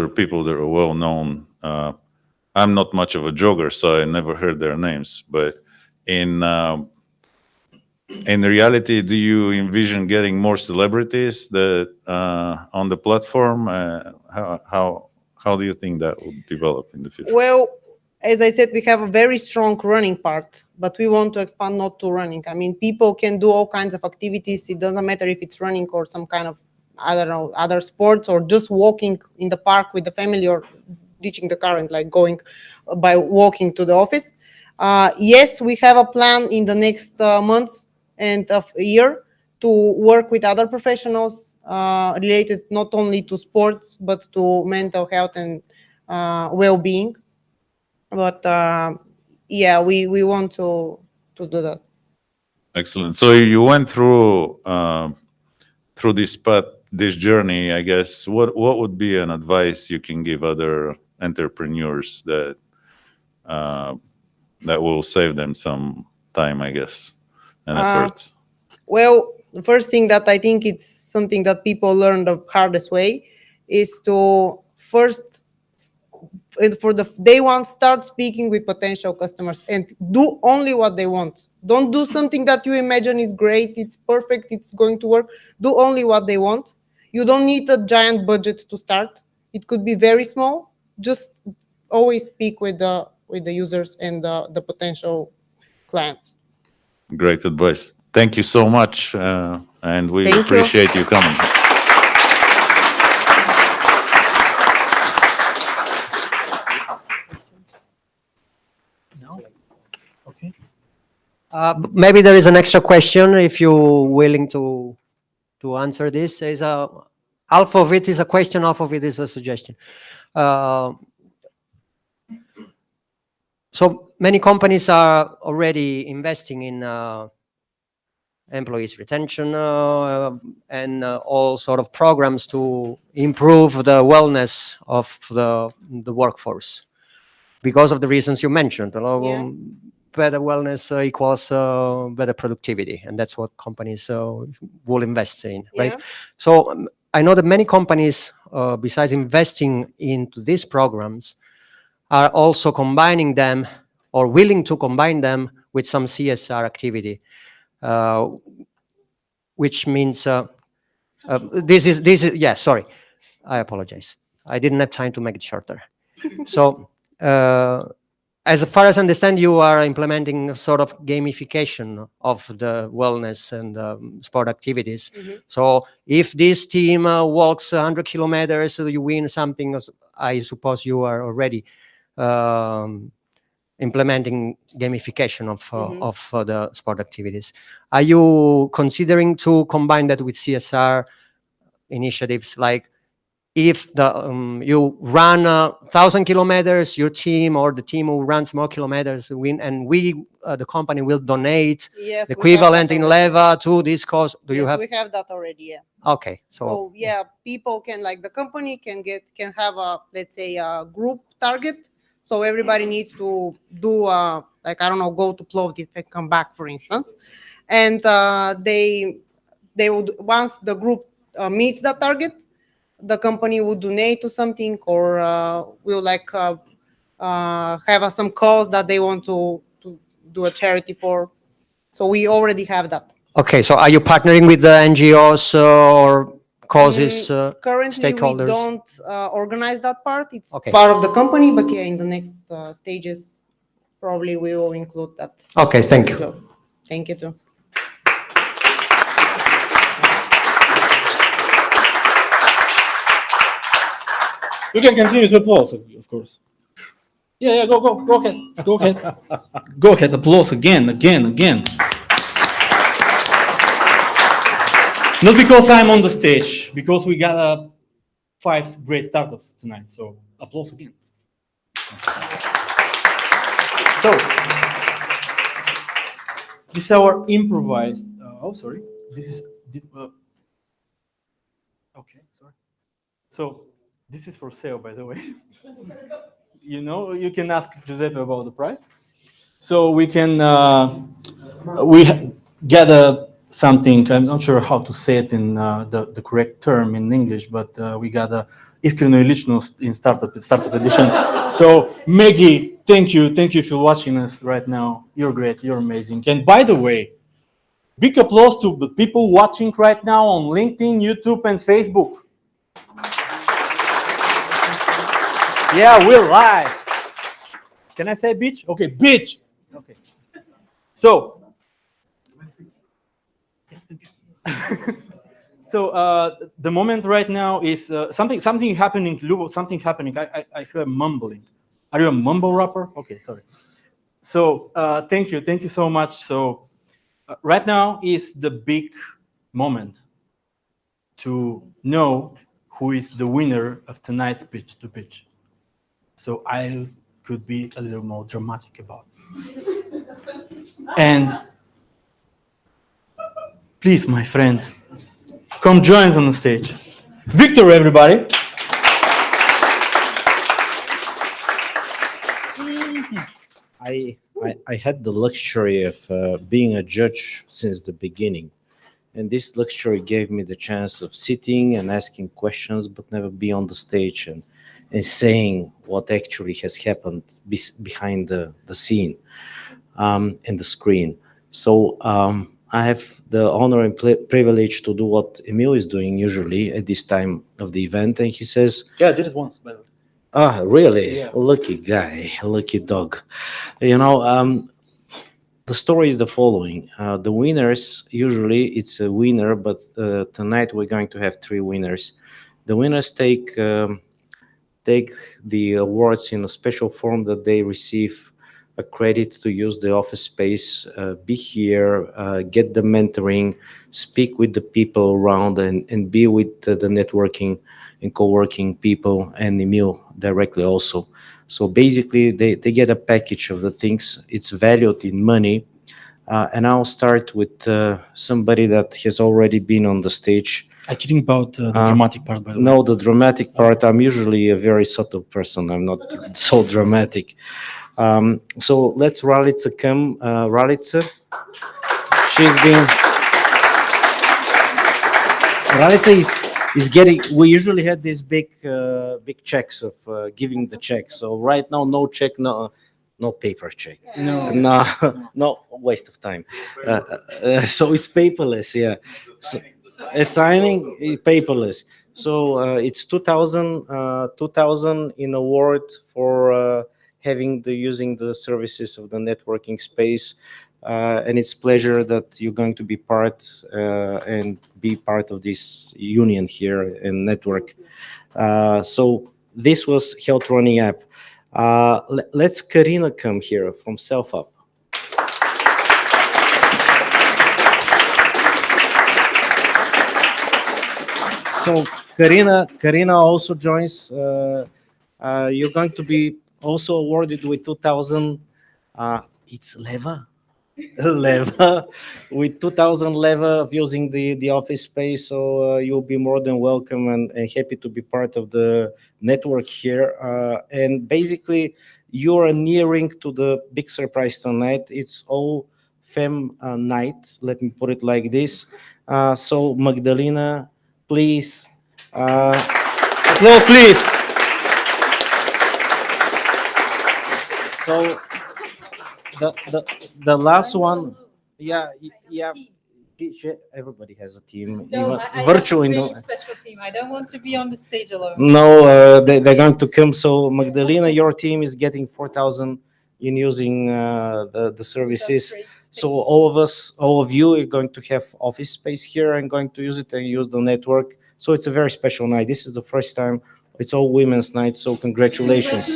people that are well known. I'm not much of a jogger, so I never heard their names. But in reality, do you envision getting more celebrities that on the platform? How do you think that will develop in the future? Well, as I said, we have a very strong running part, but we want to expand not to running. I mean, people can do all kinds of activities. It doesn't matter if it's running or some kind of, I don't know, other sports, or just walking in the park with the family, or ditching the car and like going by walking to the office. Yes, we have a plan in the next months and a year to work with other professionals related not only to sports, but to mental health and well-being. But yeah, we want to do that. Excellent. So you went through this path, this journey. I guess what would be an advice you can give other entrepreneurs that will save them some time, I guess, and efforts? Well, the first thing that I think it's something that people learn the hardest way is to first, for the day one, start speaking with potential customers and do only what they want. Don't do something that you imagine is great, it's perfect, it's going to work. Do only what they want. You don't need a giant budget to start. It could be very small. Just always speak with the users and the potential clients. Great advice. Thank you so much, and we Thank you. appreciate you coming. Maybe there is an extra question if you're willing to answer this. Is half of it is a question, half of it is a suggestion. So many companies are already investing in employees retention and all sort of programs to improve the wellness of the workforce because of the reasons you mentioned. Better wellness equals better productivity, and that's what companies will invest in, right? Yeah. So I know that many companies, besides investing into these programs, are also combining them or willing to combine them with some CSR activity, which means this is yeah, sorry, I apologize, I didn't have time to make it shorter. So as far as I understand, you are implementing a sort of gamification of the wellness and sport activities. So if this team walks 100 kilometers, you win something. I suppose you are already implementing gamification of the sport activities. Are you considering to combine that with CSR initiatives, like if you run 1,000 kilometers, your team or the team who runs more kilometers win, and the company will donate Yes, the we have equivalent that in already. leva to this cause? Do you Yes, have? we have that already, yeah. Okay, So yeah, people can, like, the company can have a, let's say, a group target. So everybody needs to do like, I don't know, go to Plovdiv and come back, for instance, and they would, once the group meets that target, the company would donate to something, or will like have some cause that they want to do a charity for. So we already have that. Okay, so are you partnering with the NGOs or causes, Currently, stakeholders? we don't organize that part. It's part of the company, but yeah, in the next stages, probably we will include that. Okay, thank you. So, thank you too. You can continue to applause, of course. Yeah, go ahead, go ahead. Go ahead, applause again. Not because I'm on the stage, because we got 5 great startups tonight, so applause again. So, this is our improvised, sorry, this is, okay, sorry. So, this is for sale, by the way. You know, you can ask Giuseppe about the price. So we can, we gather something, I'm not sure how to say it in the correct term in English, but we got a iskrenu i ličnost in startup edition. So Maggie, thank you if you're watching us right now. You're great, you're amazing. And by the way, big applause to the people watching right now on LinkedIn, YouTube, and Facebook. Yeah, we're live. Can I say bitch? Okay, bitch. Okay. So, the moment right now is something happening. Lubo, something happening. I hear mumbling. Are you a mumble rapper? Okay, sorry. So thank you so much. So right now is the big moment to know who is the winner of tonight's Pitch to Pitch. So I could be a little more dramatic about it. And please, my friend, come join us on the stage. Victor, everybody. I had the luxury of being a judge since the beginning. And this luxury gave me the chance of sitting and asking questions, but never be on the stage and saying what actually has happened behind the scene and the screen. So I have the honor and privilege to do what Emil is doing usually at this time of the event, and he says, Yeah, I did it once, by the way. "Ah, really? Yeah. Lucky guy, lucky dog." You know, the story is the following. The winners, usually it's a winner, but tonight we're going to have 3 winners. The winners take the awards in a special form that they receive a credit to use the office space, be here, get the mentoring, speak with the people around, and be with the networking and co-working people and Emil directly also. So basically, they get a package of the things. It's valued in money. And I'll start with somebody that has already been on the stage. I kidding about the dramatic part, by the way. No, the dramatic part. I'm usually a very subtle person. I'm not so dramatic. So let's Ralitza come. Ralitza, she's been. Ralitza is getting. We usually had these big checks of giving the check. So right now, no check, no paper check. No waste of time. So it's paperless. Yeah. So, signing paperless. So it's 2000 in award for using the services of the networking space. And it's pleasure that you're going to be part and be part of this union here and network. So this was Health Running App. Let's Karina come here from SelfUp. So Karina also joins. You're going to be also awarded with 2000. It's leva. Leva with 2000 leva of using the office space. So you'll be more than welcome and happy to be part of the network here. And basically, you're nearing to the big surprise tonight. It's all fem night. Let me put it like this. So Magdalena, please. Applause, please. So the last one, yeah. Everybody has a team. No, even I virtual. have a really special team. I don't want to be on the stage alone. No, they're going to come. So Magdalena, your team is getting 4,000 in using the services. So all of you are going to have office space here and going to use it and use the network. So it's a very special night. This is the first time. It's all women's night. So congratulations.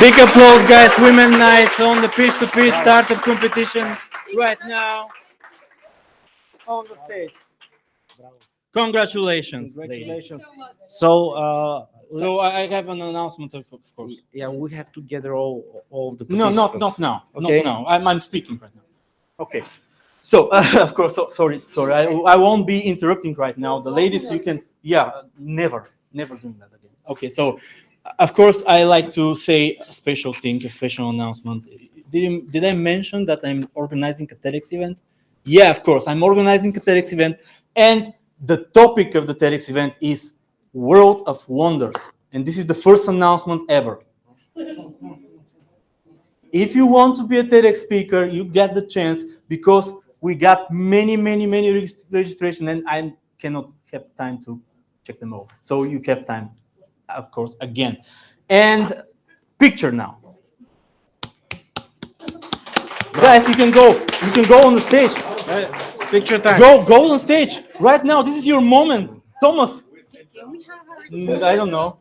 Big applause, guys. Women Nights on the Pitch2Pitch startup competition right now on the stage. Congratulations. Congratulations. Ladies. So I have an announcement, of course. Yeah, we have to gather all of the No, participants. not now. Okay. Not now. I'm speaking right now. Okay. So of course, sorry. I won't be interrupting right now. The ladies, you can. Yeah, never doing that again. Okay. So, of course, I like to say a special thing, a special announcement. Did I mention that I'm organizing a TEDx event? Yeah, of course, I'm organizing a TEDx event, and the topic of the TEDx event is World of Wonders, and this is the first announcement ever. If you want to be a TEDx speaker, you get the chance because we got many registration, and I cannot have time to check them all. So you have time, of course, again. And picture now. Guys, you can go on the stage. Picture time. Go on stage right now. This is your moment, Thomas. I don't know.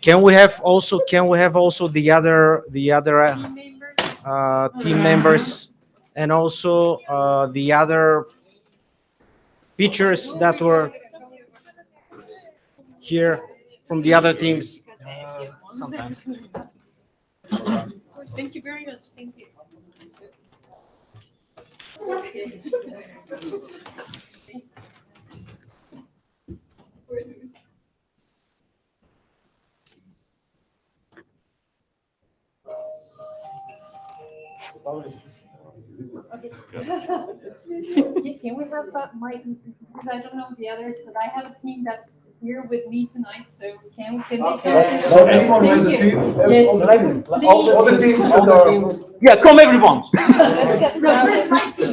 Can we have also the other team members and also the other features that were here from the other teams? Sometimes. Thank you very much. Thank you. Can we have my, because I don't know the others, but I have a team that's here with me tonight, so can they So anyone who has a team, all the teams that are Yeah, come everyone.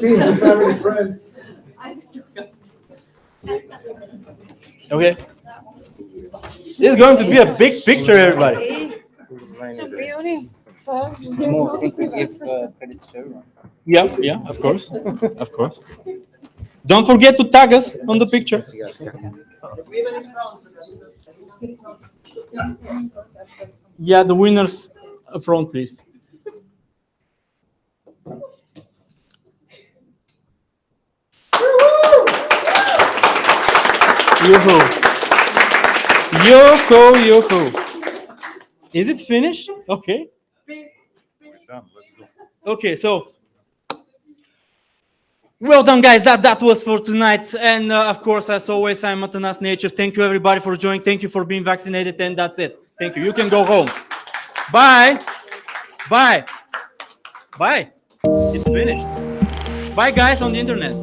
teams, family, friends. Okay. This is going to be a big picture, everybody. So beautiful. More, I think we give credits to everyone. Yeah, yeah, of course, of course. Don't forget to tag us on the picture. Yeah, the winners up front, please. Yoo-hoo. Yoo-hoo, yoo-hoo. Is it finished? Okay. Okay, so well done, guys. That was for tonight. And of course, as always, I'm Atanas Nechev. Thank you, everybody, for joining. Thank you for being vaccinated. And that's it. Thank you. You can go home. Bye. Bye. Bye. It's finished. Bye, guys, on the internet.